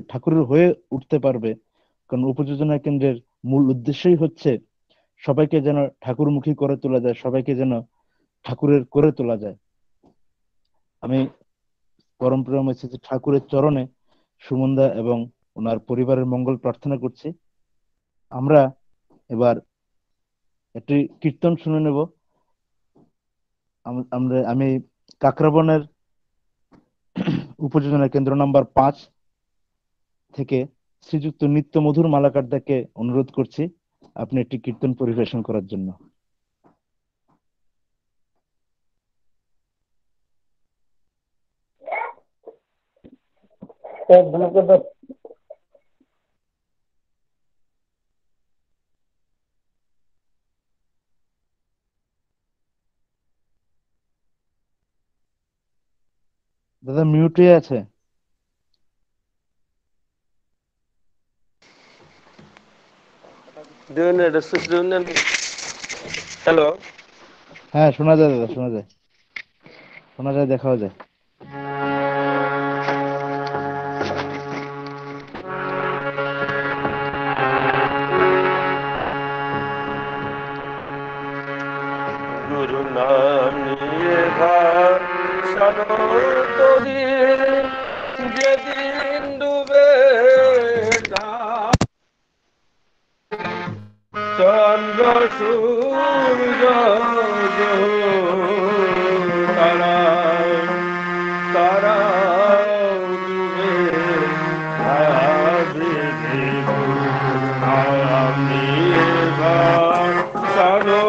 ঠাকুরের হয়ে উঠতে পারবে। কারণ উপযোজনা কেন্দ্রের মূল উদ্দেশ্যই হচ্ছে সবাইকে যেন ঠাকুরমুখী করে তোলা যায়, সবাইকে যেন ঠাকুরের করে তোলা যায়। আমি পরম প্রেম ঠাকুরের চরণে সুমনদা এবং ওনার পরিবারের মঙ্গল প্রার্থনা করছি। আমরা এবার একটি কীর্তন শুনে নেব। আমি কাকরাবনের উপযোজনা কেন্দ্র নাম্বার 5 থেকে শ্রীযুক্ত নিত্য মধুর মালাকারদাকে অনুরোধ করছি আপনি একটি কীর্তন পরিবেশন করার জন্য। দাদা মিউট হয়ে আছে। হ্যালো, হ্যাঁ শোনা যায় দাদা, শোনা যায়, শোনা যায়, দেখাও যায়। গুরু নাম নিয়ে ভাসানো তরি যেদিন ডুবে চন্দ্র সূর্য তারা তারা ডুবে ভাসানো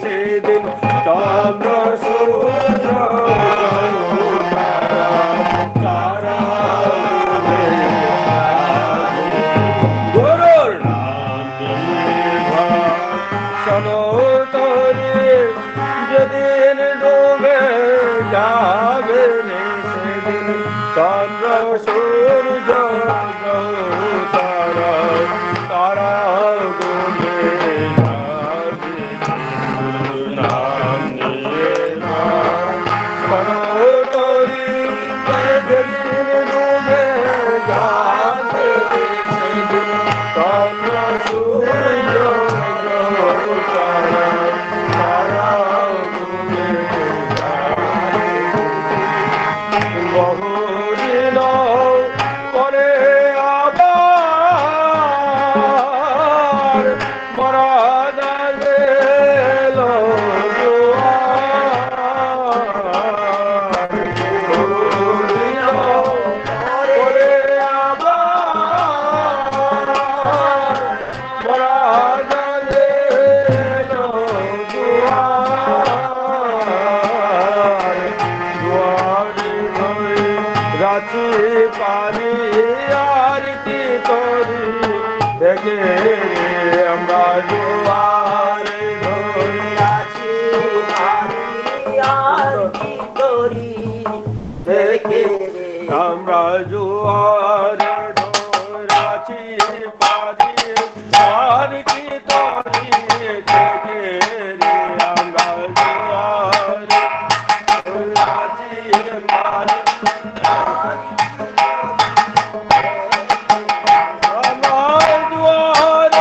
সেদিন চন্দ্র সূর্য গুরুর সনতরে যেদিন ডুবে যাবে সেদিন চন্দ্র সূর্য তারা তারা ডুবে নাম নিয়ে সনতরে যেদিন ডুবে যাবে সেদিন চন্দ্র সূর্য তারা তারা ডুবে বহুদিন পরে আবার মরা গেল বহুদিন পরে আবার মরা গেল রাখি পারি আর কি করি দেখে আমরা জোয়ারে ধরি রাখি পারি আর কি করি দেখে আমরা জোয়ারে রাখি পারি আর কি করি দেখে আমরা জোয়ারে রাখি পারি আমরা দুয়ারে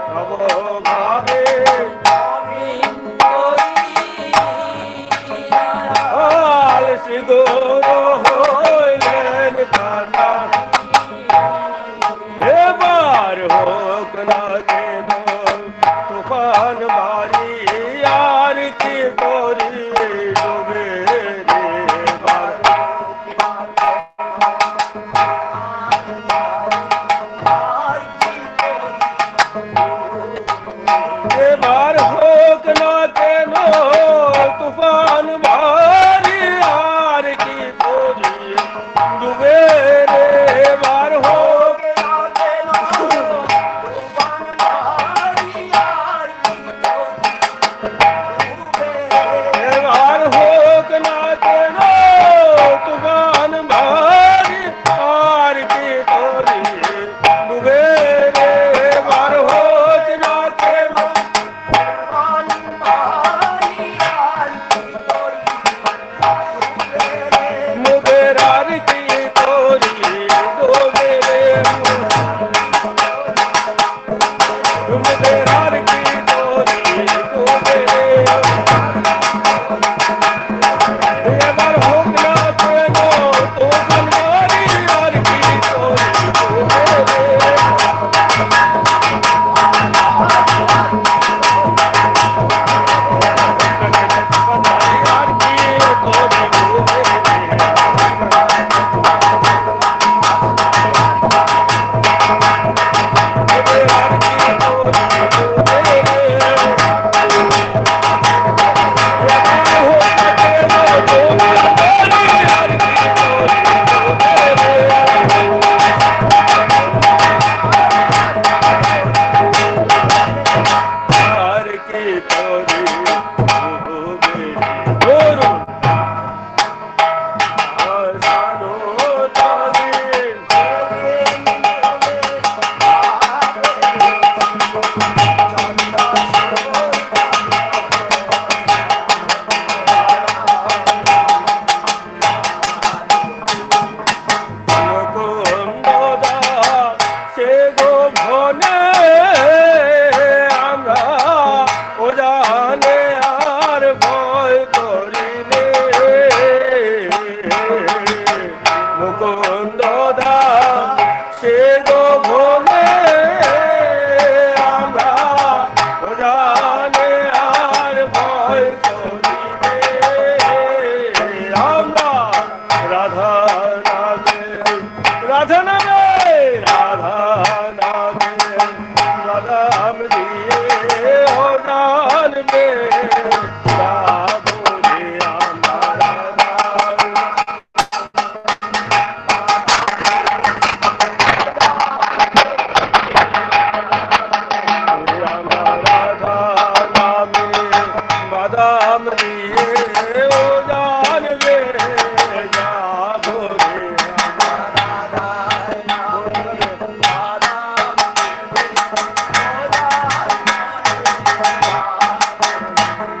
নব ভাবে আল সিঁদুর হইলেন কাটা এবার হোক না কেন তুফান বাড়ি আর কি করি ডুবে এবার হোক না কেন তুফান ভারী আর কি করি ডুবে রে এবার হোক না কেন তুফান ভারী আর কি এবার হোক না কেন তুফান ভারী আর কি করি ডুবে রে এবার হোক না কেন মুদের আর কি করি ডুবে রে মুদের আর কি করি ডুবে রে এবার হোক না কেন তুফান ভারী আর কি করি ডুবে রে আর কি করি ডুবে রে আসানো তাদের সে গো ভনে আমরা ও জানে আর ভয় করিলে মুকুন্দ দা সে গো ভনে আমরা ও জানে আর ভয় করিলে আমরা রাধা নামে রাধা নামে রাধা নামে রাধাম দিয়ে ও জানবে রাধে আমার রাধা নামে বাদাম দিয়ে ও জানবে যাবো রে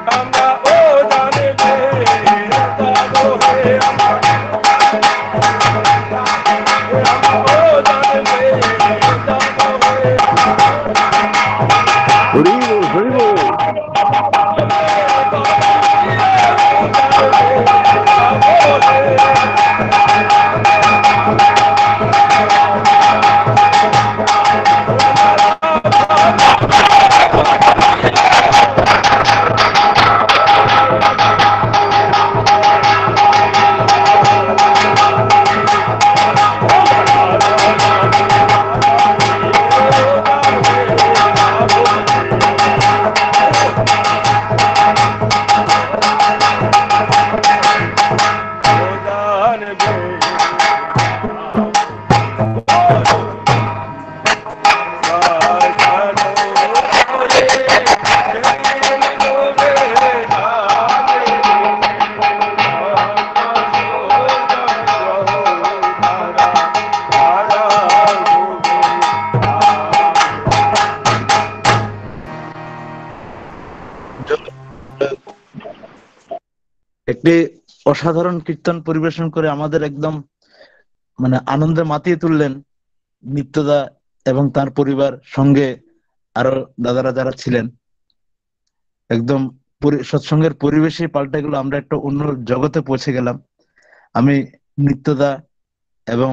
আমরা ও জানবে যাবো রে আমরা ও জানবে যাবো রে হরি বল হরি বল একটি অসাধারণ কীর্তন পরিবেশন করে আমাদের একদম মানে আনন্দে মাতিয়ে তুললেন নিত্যদা এবং তার পরিবার সঙ্গে আরো দাদারা যারা ছিলেন, একদম সৎসঙ্গের পরিবেশে পাল্টে গেল, আমরা একটা অন্য জগতে পৌঁছে গেলাম। আমি নিত্যদা এবং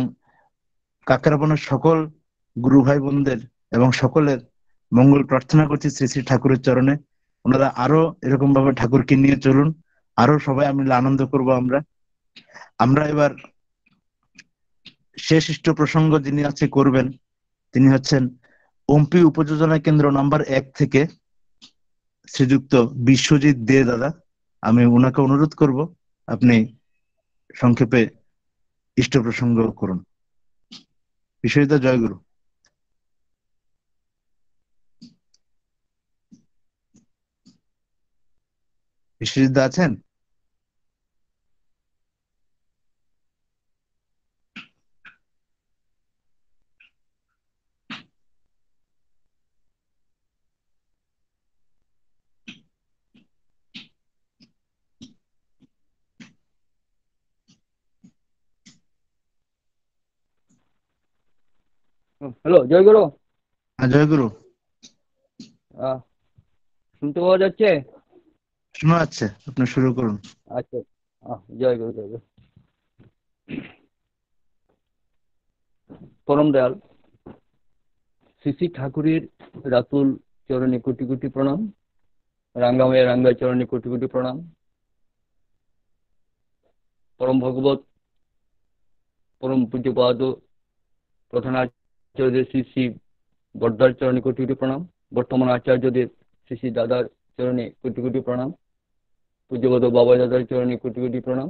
কাকরাবনের সকল গুরু ভাই বোনদের এবং সকলের মঙ্গল প্রার্থনা করছি শ্রী শ্রী ঠাকুরের চরণে। ওনারা আরো এরকম ভাবে ঠাকুরকে নিয়ে চলুন, আরো সবাই মিলে আনন্দ করব। আমরা এবার শেষ ইষ্ট প্রসঙ্গ যিনি আছে করবেন, তিনি হচ্ছেন ওমপি উপযোজনা কেন্দ্র নাম্বার 1 থেকে শ্রীযুক্ত বিশ্বজিৎ দে দাদা। আমি ওনাকে অনুরোধ করব আপনি সংক্ষেপে ইষ্ট প্রসঙ্গ করুন। বিশ্বজিৎ দা, জয়গুরু। বিশ্বজিৎ দা আছেন? হ্যালো, জয়গুরু। হ্যাঁ, জয়গুরু। শুনতে পাওয়া যাচ্ছে? শোনা যাচ্ছে, আপনি শুরু করুন। আচ্ছা, জয়গুরু জয়গুরু। পরম দয়াল শ্রী শ্রী ঠাকুরের রাতুল চরণে কোটি কোটি প্রণাম, রাঙ্গামায়া রাঙ্গা চরণে কোটি কোটি প্রণাম, পরম ভগবত পরম পূজ্যপাদ প্রধান আচার্যদের শ্রী শ্রী বর্দার চরণে কোটি কোটি প্রণাম, বর্তমান আচার্যদের শ্রী শ্রী দাদার চরণে কোটি কোটি প্রণাম, পূজ্যপাদ বাবা দাদার চরণে কোটি কোটি প্রণাম,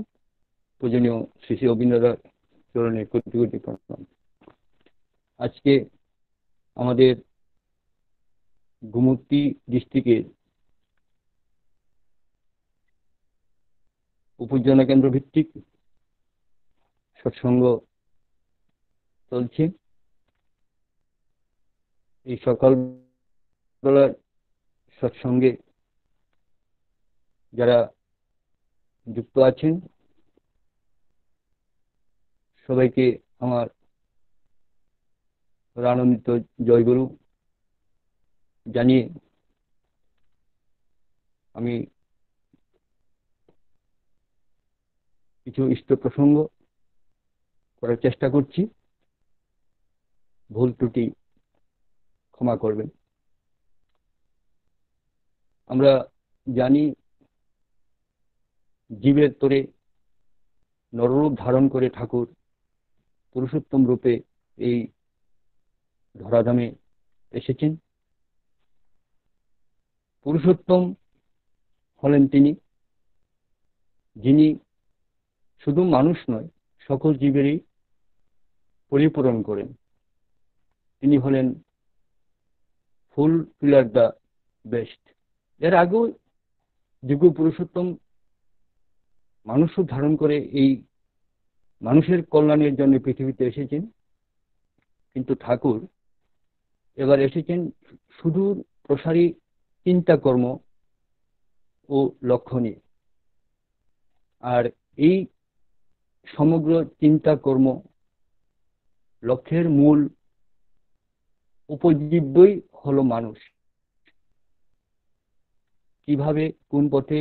পূজনীয় শ্রী শ্রী অবিন্দ দাদার চরণে কোটি কোটি প্রণাম। আজকে আমাদের গোমতী ডিস্ট্রিক্টের উপজেলা কেন্দ্র ভিত্তিক সৎসঙ্গ চলছে। এই সকাল বেলার সৎসঙ্গে যারা যুক্ত আছেন সবাইকে আমার আনন্দিত জয়গুরু জানিয়ে আমি কিছু ইষ্ট প্রসঙ্গ করার চেষ্টা করছি, ভুল ত্রুটি ক্ষমা করবেন। আমরা জানি জীবের তরে নররূপ ধারণ করে ঠাকুর পুরুষোত্তম রূপে এই ধরাধামে এসেছেন। পুরুষোত্তম হলেন তিনি, যিনি শুধু মানুষ নয়, সকল জীবেরই পরিপূরণ করেন। তিনি হলেন ফুল ফিলার দ্য বেস্ট। এর আগেও যুগ পুরুষোত্তম মানুষ ধারণ করে এই মানুষের কল্যাণের জন্য পৃথিবীতে এসেছেন, কিন্তু ঠাকুর এবার এসেছেন সুদূর প্রসারী চিন্তাকর্ম ও লক্ষ্য নিয়ে। আর এই সমগ্র চিন্তাকর্ম লক্ষ্যের মূল উপজীব্যই হলো মানুষ। কিভাবে কোন পথে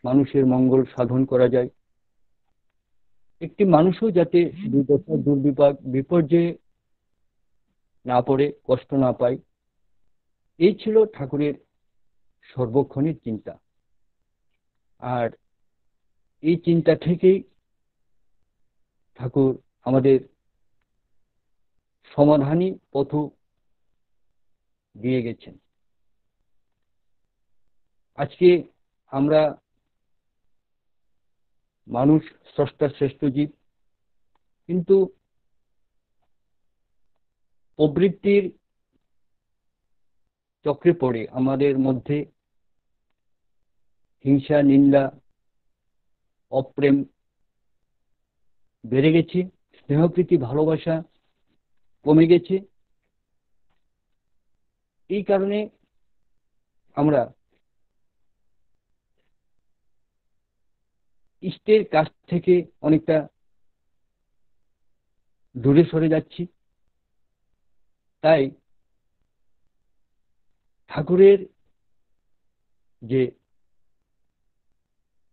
মানুষের মঙ্গল সাধন করা যায়, একটি মানুষও যাতে দুর্দশা দুর্বিপাক বিপর্যয়ে না পড়ে, কষ্ট না পায়, এই ছিল ঠাকুরের সর্বক্ষণের চিন্তা। আর এই চিন্তা থেকেই ঠাকুর আমাদের সমাধানী পথ দিয়ে গেছেন। আজকে আমরা মানুষ স্রষ্টার শ্রেষ্ঠ জীব, কিন্তু প্রবৃত্তির চক্রে পড়ে আমাদের মধ্যে হিংসা, নিন্দা, অপ্রেম বেড়ে গেছে, স্নেহপ্রীতি ভালোবাসা কমে গেছে। এই কারণে আমরা ইষ্টের কাছ থেকে অনেকটা দূরে সরে যাচ্ছি। তাই ঠাকুরের যে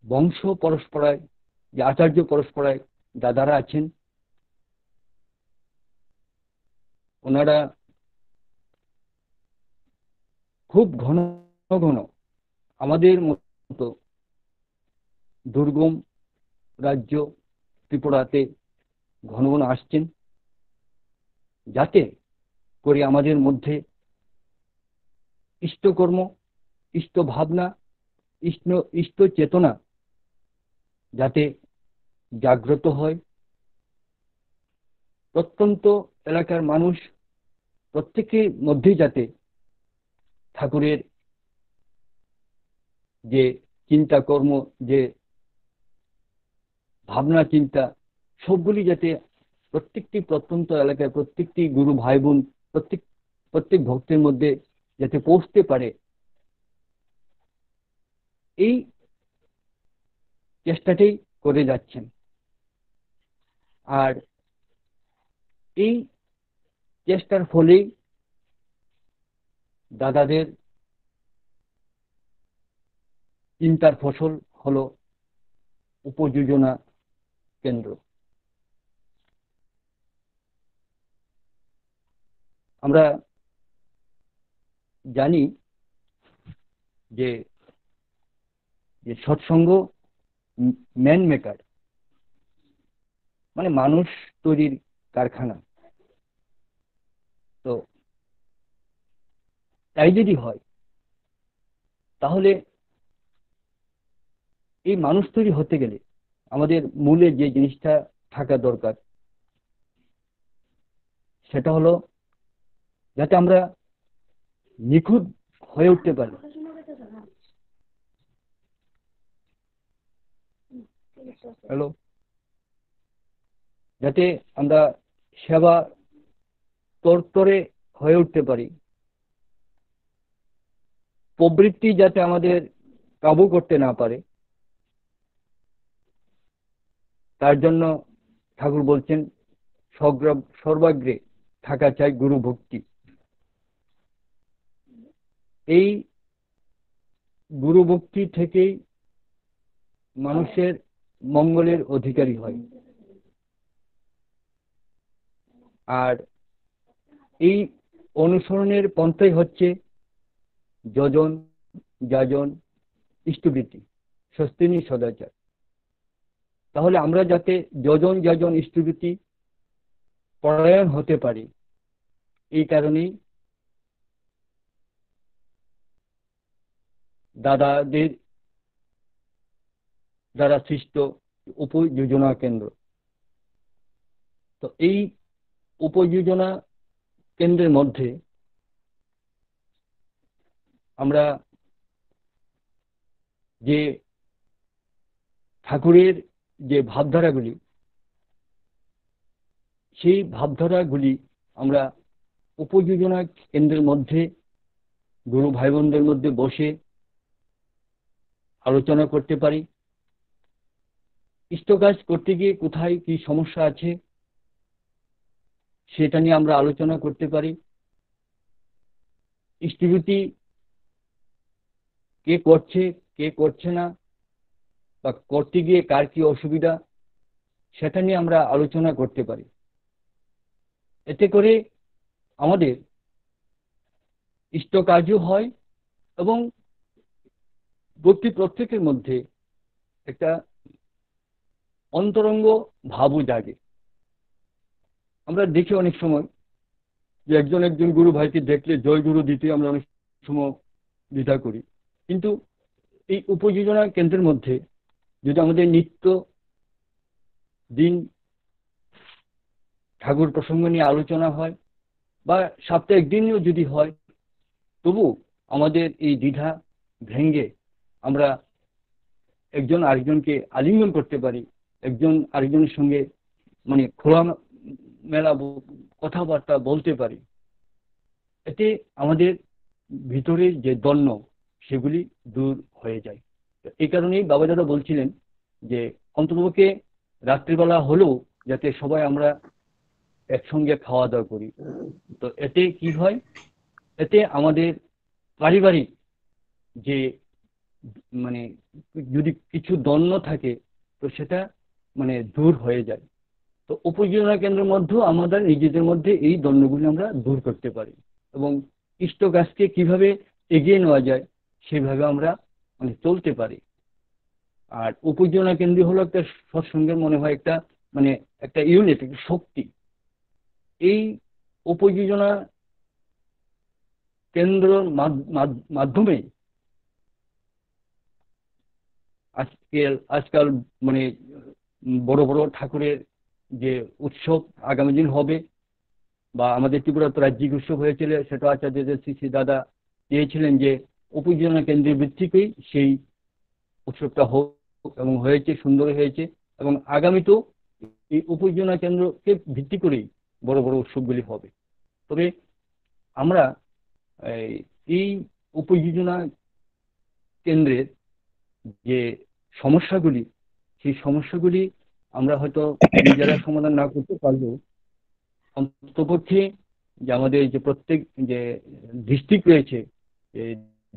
বংশ পরস্পরায়, যে আচার্য পরস্পরায় দাদারা আছেন, ওনারা খুব ঘন ঘন আমাদের মতো দুর্গম রাজ্য ত্রিপুরাতে ঘন ঘন আসছেন, যাতে করে আমাদের মধ্যে ইষ্টকর্ম, ইষ্ট ভাবনা, ইষ্ট চেতনা যাতে জাগ্রত হয়। প্রত্যন্ত এলাকার মানুষ প্রত্যেকের মধ্যেই যাতে ঠাকুরের যে চিন্তা কর্ম, যে ভাবনা চিন্তা, সবগুলি যাতে প্রত্যেকটি প্রত্যন্ত এলাকায় প্রত্যেকটি গুরু ভাই বোন, প্রত্যেক ভক্তের মধ্যে যাতে পৌঁছতে পারে, এই চেষ্টাটাই করে যাচ্ছেন। আর এই চেষ্টার ফলেই দাদাদের চিন্তার ফসল হলো উপযোজনা কেন্দ্র। আমরা জানি যে সৎসঙ্গ ম্যান মেকার, মানে মানুষ তৈরির কারখানা। তো তাই যদি হয়, তাহলে এই মানুষ তৈরি হতে গেলে আমাদের মূলে যে জিনিসটা থাকা দরকার, সেটা হলো যাতে আমরা নিখুঁত হয়ে উঠতে পারি। হ্যালো, যাতে আমরা সেবা তরতরে হয়ে উঠতে পারি, প্রবৃত্তি যাতে আমাদের কাবু করতে না পারে, তার জন্য ঠাকুর বলছেন সর্বাগ্রে থাকা চাই গুরু ভক্তি। এই গুরু ভক্তি থেকেই মানুষের মঙ্গলের অধিকারী হয়। আর এই অনুসরণের পন্থাই হচ্ছে যজন যাজন ইষ্টবৃত্তি, স্বস্তিনী সদাচার। তাহলে আমরা যাতে যজন যাজন ইষ্টবৃত্তি পরায়ণ হতে পারি, এই কারণেই দাদাদের দ্বারা সৃষ্ট উপযোজনা কেন্দ্র। তো এই উপযোজনা কেন্দ্রের মধ্যে আমরা যে ঠাকুরের যে ভাবধারাগুলি, সেই ভাবধারাগুলি আমরা উপযোজনা কেন্দ্রের মধ্যে গুরু ভাই বোনদের মধ্যে বসে আলোচনা করতে পারি। ইষ্ট কাজ করতে গিয়ে কোথায় কি সমস্যা আছে সেটা নিয়ে আমরা আলোচনা করতে পারি। ইষ্টবৃত্তি কে করছে কে করছে না, বা করতে গিয়ে কার কি অসুবিধা, সেটা নিয়ে আমরা আলোচনা করতে পারি। এতে করে আমাদের ইষ্ট কাজও হয় এবং প্রত্যেকের মধ্যে একটা অন্তরঙ্গ ভাবও জাগে। আমরা দেখি অনেক সময় যে একজন গুরু ভাইকে দেখলে জয় গুরু দিতে আমরা অনেক সময় দ্বিধা করি, কিন্তু এই উপযোজনা কেন্দ্রের মধ্যে যদি আমাদের নিত্য দিন ঠাকুর প্রসঙ্গ নিয়ে আলোচনা হয়, বা সপ্তাহে একদিনও যদি হয়, তবু আমাদের এই দ্বিধা ভেঙে আমরা একজন আরেকজনকে আলিঙ্গন করতে পারি, একজন আরেকজনের সঙ্গে মানে খোলা মেলা কথাবার্তা বলতে পারি। এতে আমাদের ভিতরে যে দ্বন্দ্ব সেগুলি দূর হয়ে যায়। এই কারণেই বাবা দাদা বলছিলেন যে অন্ততপক্ষে রাত্রিবেলা হলেও যাতে সবাই আমরা একসঙ্গে খাওয়া দাওয়া করি। তো এতে কি হয়, এতে আমাদের পারিবারিক যে মানে যদি কিছু দ্বন্দ্ব থাকে তো সেটা মানে দূর হয়ে যায়। তো উপজীবনা কেন্দ্রের মধ্যেও আমাদের নিজেদের মধ্যে এই দ্বন্দ্বগুলি আমরা দূর করতে পারি এবং ইষ্ট কাজকে কিভাবে এগিয়ে নেওয়া যায় সেভাবে আমরা মানে চলতে পারি। আর উপজীবনা কেন্দ্র হলো একটা সৎসঙ্গের মনে হয় একটা মানে একটা ইউনিট, একটা শক্তি। এই উপযোজনা কেন্দ্রের মাধ্যমে আজকাল মানে বড় বড় ঠাকুরের যে উৎসব আগামী দিন হবে বা আমাদের ত্রিপুরা রাজ্যিক উৎসব হয়েছিল, সেটা আচার্যদের শ্রী শ্রী দাদা চেয়েছিলেন যে উপজীবনা কেন্দ্রের ভিত্তিকেই সেই উৎসবটা হোক এবং হয়েছে, সুন্দর হয়েছে। এবং আগামীতেও এই উপজীবনা কেন্দ্রকে ভিত্তি করেই বড় বড় উৎসবগুলি হবে। তবে আমরা এই উপজীবনা কেন্দ্রের যে সমস্যাগুলি, সেই সমস্যাগুলি আমরা হয়তো নিজেরা সমাধান না করতে পারলেও অন্ততপক্ষে যে আমাদের যে প্রত্যেক যে ডিস্ট্রিক্ট রয়েছে,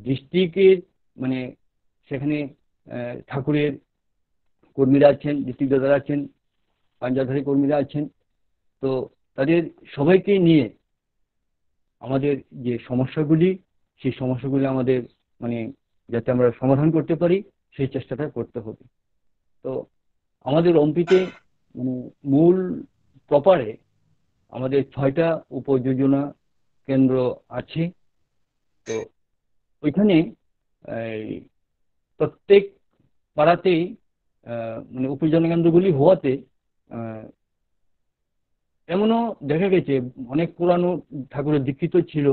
ডিস্ট্রিক্টের মানে সেখানে ঠাকুরের কর্মীরা আছেন, ডিস্ট্রিক্ট দাদারা আছেন, পাঞ্জাধারী কর্মীরা আছেন, তো তাদের সবাইকে নিয়ে আমাদের যে সমস্যাগুলি, সেই সমস্যাগুলি আমাদের মানে যাতে আমরা সমাধান করতে পারি সেই চেষ্টাটা করতে হবে। তো আমাদের অম্পিতে মানে মূল প্রপারে আমাদের 6টা উপযোজনা কেন্দ্র আছে। তো ওইখানে প্রত্যেক পাড়াতেই মানে উপযোজনা কেন্দ্রগুলি হওয়াতে এমনও দেখা গেছে অনেক পুরানো ঠাকুরের দীক্ষিত ছিল,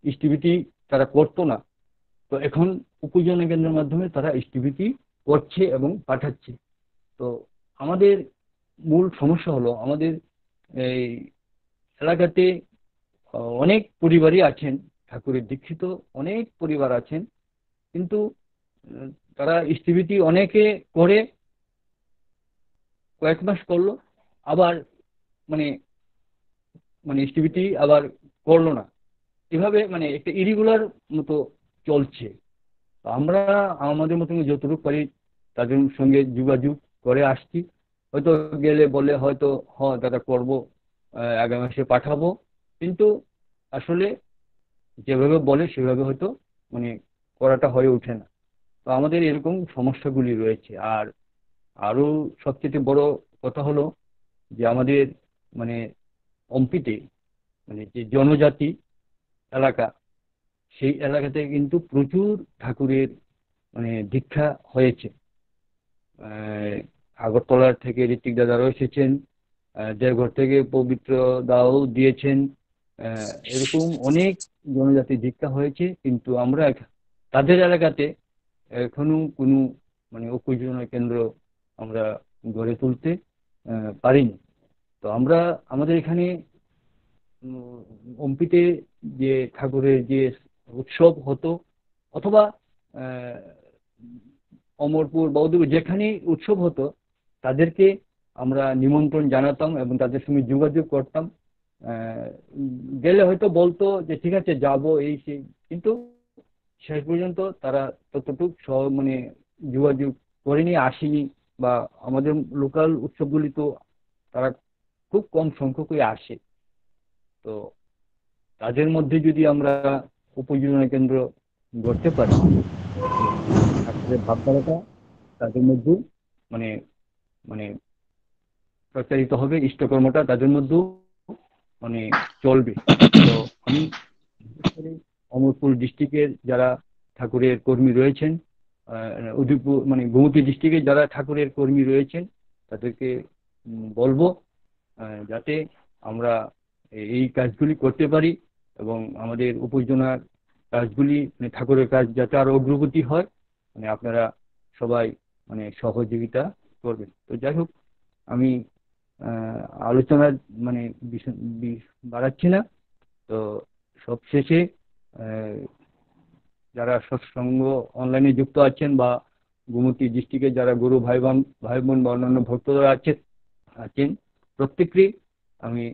ইষ্টিভীতি তারা করতো না, তো এখন উপযোজনা কেন্দ্রের মাধ্যমে তারা ইষ্টিভীতি করছে এবং পাঠাচ্ছে। তো আমাদের মূল সমস্যা হলো আমাদের এই এলাকাতে অনেক পরিবারই আছেন ঠাকুরের দীক্ষিত, অনেক পরিবার আছেন, কিন্তু তারা ইষ্টিভীতি অনেকে করে কয়েক মাস করলো, আবার মানে মানে ইষ্টিভীতি আবার করলো না, এভাবে মানে একটা ইরেগুলার মতো চলছে। আমরা আমাদের মতন যতটুকু পারি তাদের সঙ্গে যোগাযোগ করে আসছি, হয়তো গেলে বলে হয়তো হ্যাঁ দাদা করবো, আগামী মাসে পাঠাবো, কিন্তু আসলে যেভাবে বলে সেভাবে হয়তো মানে করাটা হয়ে ওঠে না। তো আমাদের এরকম সমস্যাগুলি রয়েছে। আর আরো সবচেয়ে বড় কথা হলো যে আমাদের মানে অম্পিতে মানে যে জনজাতি এলাকা, সেই এলাকাতে কিন্তু প্রচুর ঠাকুরের মানে দীক্ষা হয়েছে। আগরতলার থেকে ঋত্বিক দাদারাও এসেছেন, দেওঘর থেকে পবিত্র দাও দিয়েছেন, এরকম অনেক জনজাতি দীক্ষা হয়েছে, কিন্তু আমরা তাদের এলাকাতে এখনো কোনো মানে উপযোজনা কেন্দ্র আমরা গড়ে তুলতে পারিনি। তো আমরা আমাদের এখানে অম্পিতে যে ঠাকুরের যে উৎসব হতো অথবা অমরপুর বৌদ্ধ যেখানে উৎসব হতো তাদেরকে আমরা নিমন্ত্রণ জানাতাম এবং তাদের সঙ্গে যোগাযোগ করতাম। গেলে হয়তো বলতো যে ঠিক আছে যাবো এই সেই, কিন্তু শেষ পর্যন্ত তারা ততটুকু মানে যোগাযোগ করেনি, আসেনি, বা আমাদের লোকাল উৎসবগুলি তো তারা খুব কম সংখ্যকই আসে। তো তাদের মধ্যে যদি আমরা উপযোজনা কেন্দ্র গড়তে পারি, ঠাকুরের ভাবধারাটা তাদের মধ্যে মানে মানে প্রচারিত হবে, ইষ্টকর্মটা তাদের মধ্যেও মানে চলবে। তো আমি অমরপুর ডিস্ট্রিক্টের যারা ঠাকুরের কর্মী রয়েছেন, উদয়পুর মানে গোমতী ডিস্ট্রিক্টের যারা ঠাকুরের কর্মী রয়েছেন তাদেরকে বলবো যাতে আমরা এই কাজগুলি করতে পারি এবং আমাদের উপযোজনার কাজগুলি মানে ঠাকুরের কাজ যাতে আরো অগ্রগতি হয়, মানে আপনারা সবাই মানে সহযোগিতা করবেন। তো যাই হোক, আমি আলোচনার মানে বাড়াচ্ছি না। তো সবশেষে যারা সৎসঙ্গ অনলাইনে যুক্ত আছেন বা গোমতী ডিস্ট্রিক্টে যারা গুরু ভাই বোন বা অন্যান্য ভক্তরা আছেন প্রত্যেককে আমি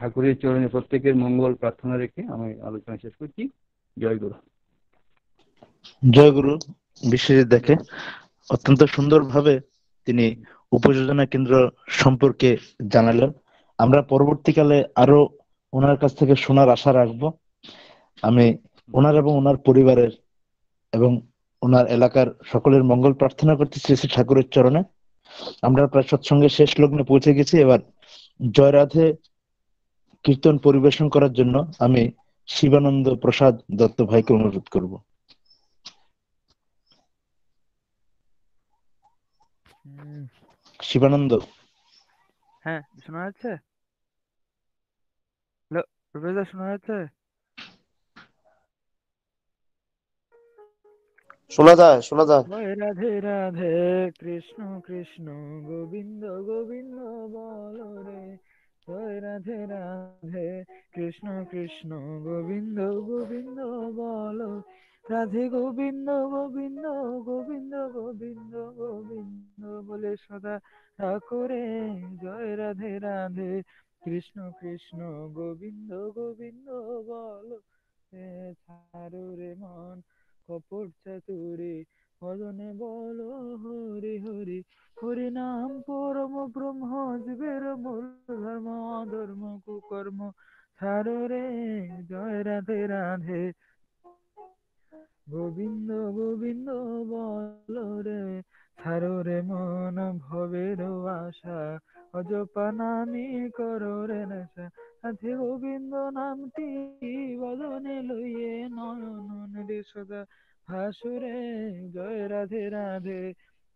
ঠাকুরের চরণে প্রত্যেকের মঙ্গল প্রার্থনা রেখে আমি আলোচনা শেষ করছি। জয় গুরু। জয়গুরু বিশ্বজিৎ দাকে অত্যন্ত সুন্দরভাবে তিনি উপযোজনা কেন্দ্র সম্পর্কে জানালেন। আমরা পরবর্তীকালে আরো ওনার কাছ থেকে শোনার আশা রাখবো। আমি ওনার এবং ওনার পরিবারের এবং ওনার এলাকার সকলের মঙ্গল প্রার্থনা করতে শ্রী শ্রী ঠাকুরের চরণে। আমরা প্রায় সৎসঙ্গের শেষ লগ্নে পৌঁছে গেছি। এবার জয় রাধে কীর্তন পরিবেশন করার জন্য আমি শিবানন্দ প্রসাদ দত্ত ভাইকে অনুরোধ করব। শিবানন্দ। হ্যাঁ, শোনা যাচ্ছে? হ্যালো, প্রফেসর শোনা যাচ্ছে? শোনা যায়, শোনা যায়। জয় রাধে রাধে, কৃষ্ণ কৃষ্ণ গোবিন্দ গোবিন্দ বল রে। জয় রাধে রাধে, কৃষ্ণ কৃষ্ণ গোবিন্দ গোবিন্দ বল। রাধে গোবিন্দ গোবিন্দ গোবিন্দ গোবিন্দ গোবিন্দ বলে সদা ঠাকুরে। জয় রাধে রাধে, কৃষ্ণ কৃষ্ণ গোবিন্দ গোবিন্দ বল। ছাড়ো রে মন কপট চাতুরে, বদনে বলো হরি হরি। হরি নাম পরম ব্রহ্ম, জীবের মূল ধর্ম, অধর্ম কুকর্ম ছাড়ো রে। জয় রাধে রাধে, গোবিন্দ গোবিন্দ বল রে। ছাড়ো রে মন ভবের আশা, অজপা নামি করো রে নেশা। রাধে গোবিন্দ নামটি বদনে লইয়ে, নয়ন রে সদা ভাসুরে। জয় রাধে রাধে,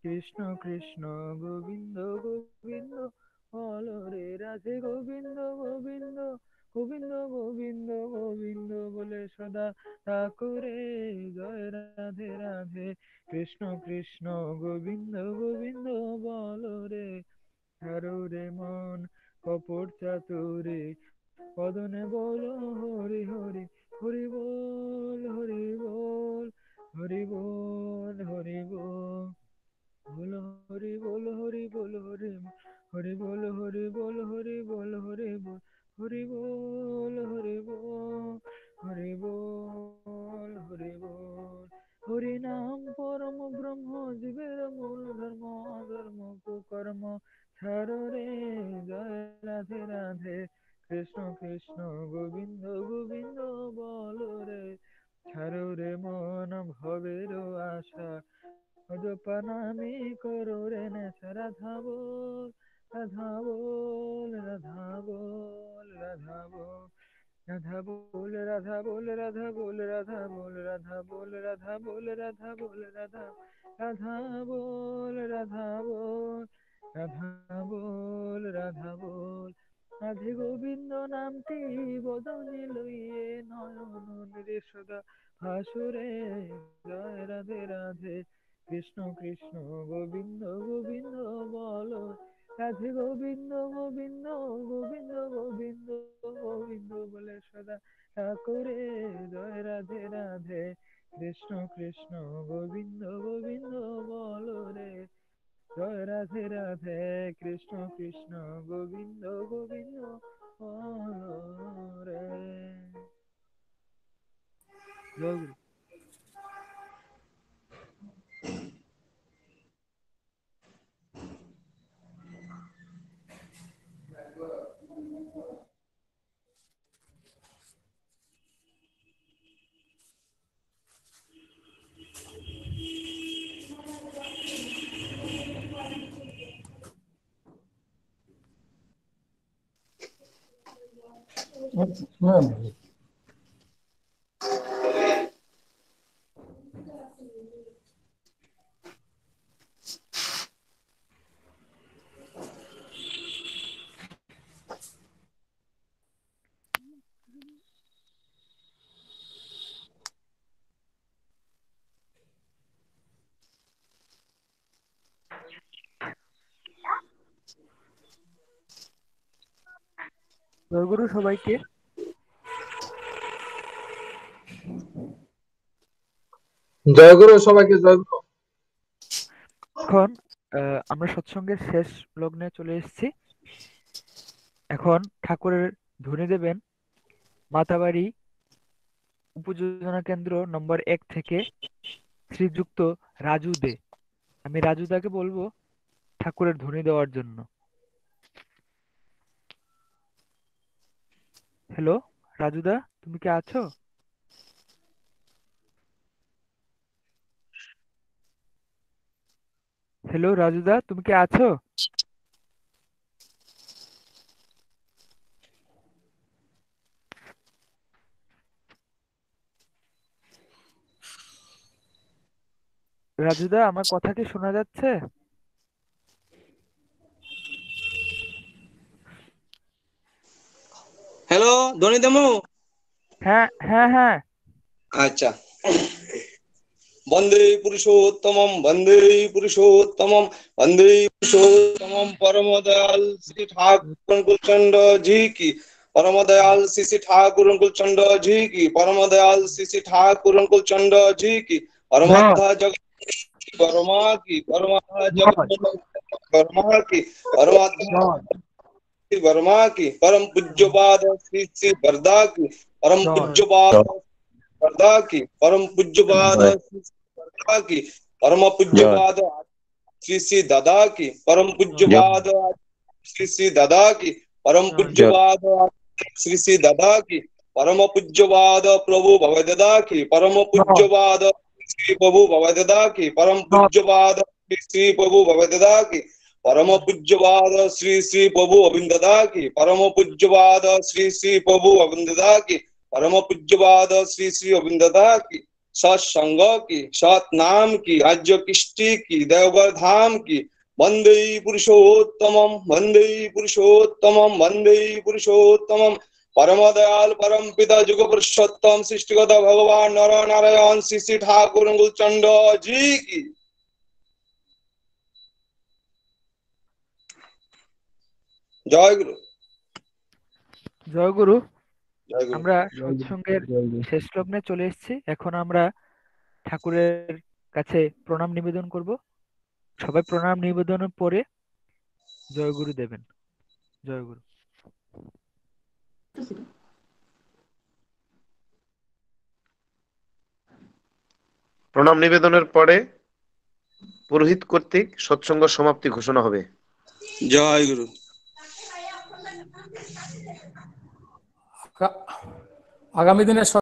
কৃষ্ণ কৃষ্ণ গোবিন্দ গোবিন্দ বল রে। রাধে গোবিন্দ গোবিন্দ গোবিন্দ গোবিন্দ গোবিন্দ বলে সদা ঠাকুরে। জয় রাধে রাধে, কৃষ্ণ কৃষ্ণ গোবিন্দ গোবিন্দ বল রে। ছাড়ো রে মন কপট চাতুরে, বদনে বলো হরি হরি। হরি বল হরি বল, হরি বল হরি বল। বল হরি বল হরি বল হরি বল। হরি বল হরি বল হরি বল হরি বল। হরি বল হরি বল, হরি বল হরি বল। হরি নাম পরম ব্রহ্ম, জীবের মূল ধর্ম, অধর্ম কুকর্ম ছাড়ো রে। জয় রাধে রাধে, কৃষ্ণ কৃষ্ণ গোবিন্দ গোবিন্দ বল রে। ছাড়ো রে মন ভবের আশা, অজপা নামি করো রে নেশা। রাধা বল রাধা বল রাধা বল রাধা বল। রাধা বল রাধা বল রাধা বল রাধা বল রাধা বল রাধা বল রাধা বল রাধা। রাধা বল রাধা বল রাধা বল রাধা বল। রাধে গোবিন্দ নামটি বদনে লইয়ে, নয়ন রে সদা ভাসুরে। জয় রাধে রাধে, কৃষ্ণ কৃষ্ণ গোবিন্দ গোবিন্দ বল। রাধে গোবিন্দ গোবিন্দ গোবিন্দ গোবিন্দ গোবিন্দ বলে সদা ঠাকুরে। জয় রাধে রাধে, কৃষ্ণ কৃষ্ণ গোবিন্দ গোবিন্দ বল রে। জয় রাধে রাধে, কৃষ্ণ কৃষ্ণ গোবিন্দ গোবিন্দ বল রে। জয় গুরু। জয়গুরু সবাইকে। জয়গুরু সবাইকে, জয়গুরু। এখন আমরা সৎসঙ্গের শেষ লগ্নে চলে এসেছি। এখন ঠাকুরের ধ্বনি দেবেন মাতাবাড়ি উপযোজনা কেন্দ্র নম্বর 1 থেকে শ্রীযুক্ত রাজু দে। আমি রাজুদাকে বলবো ঠাকুরের ধ্বনি দেওয়ার জন্য। হ্যালো রাজুদা, তুমি কি আছো? হ্যালো রাজুদা, তুমি কি আছো? রাজুদা, আমার কথা কি শোনা যাচ্ছে? হ্যালো ধনিদামু। হ্যাঁ হ্যাঁ হ্যাঁ। আচ্ছা। বন্দে পুরুষোত্তমম বন্দে পুরুষোত্তমম বন্দে পুরুষোত্তমম পরম দয়াল শ্রী ঠাকুর কুলচন্ড জি কি পরম দয়াল শ্রী ঠাকুর কুলচন্ড জি কি পরম দয়াল শ্রী ঠাকুর কুলচন্ড জি কি পরমাত্মা জগৎ পরমা কি পরমাত্মা জগৎ পরমা কি পরমাত্মা वर्मा की परम पूज्यपाद श्री श्री वरदा की परम पूज्यपाद वरदा की परम पूज्यपाद श्री वरदा की परम पूज्यपाद श्री श्री दादा की परम पूज्यपाद श्री श्री दादा की परम पूज्यपाद श्री श्री दादा की परम पूज्यपाद प्रभु भगवद दादा की परम पूज्यपाद श्री प्रभु भगवद दादा की परम पूज्यपाद श्री प्रभु भगवद दादा की परम पूज्यपाद श्री श्री प्रभु अविंददा की परम पूज्यपाद श्री श्री प्रभु अविंददा की परम पूज्यपाद श्री श्री अविंददा की सत्संग की सतनाम की राज्य किष्टि की देवघर धाम की वंदे पुरुषोत्तमम वंदे पुरुषोत्तमम वंदे पुरुषोत्तमम परम दयाल परम पिता जुग पुरुषोत्तम सृष्टिगत भगवान नर नारायण श्री श्री ठाकुर गुलचंड जी की। জয় গুরু। জয় গুরু। আমরা সৎসঙ্গের শেষ লগ্নে চলে এসেছি। এখন আমরা ঠাকুরের কাছে প্রণাম নিবেদন করব। সবাই প্রণাম নিবেদনের পরে জয় গুরু দেবেন। জয় গুরু। প্রণাম নিবেদনের পরে পুরোহিত কর্তৃক সৎসঙ্গ সমাপ্তি ঘোষণা হবে। জয় গুরু। আগামী দিনে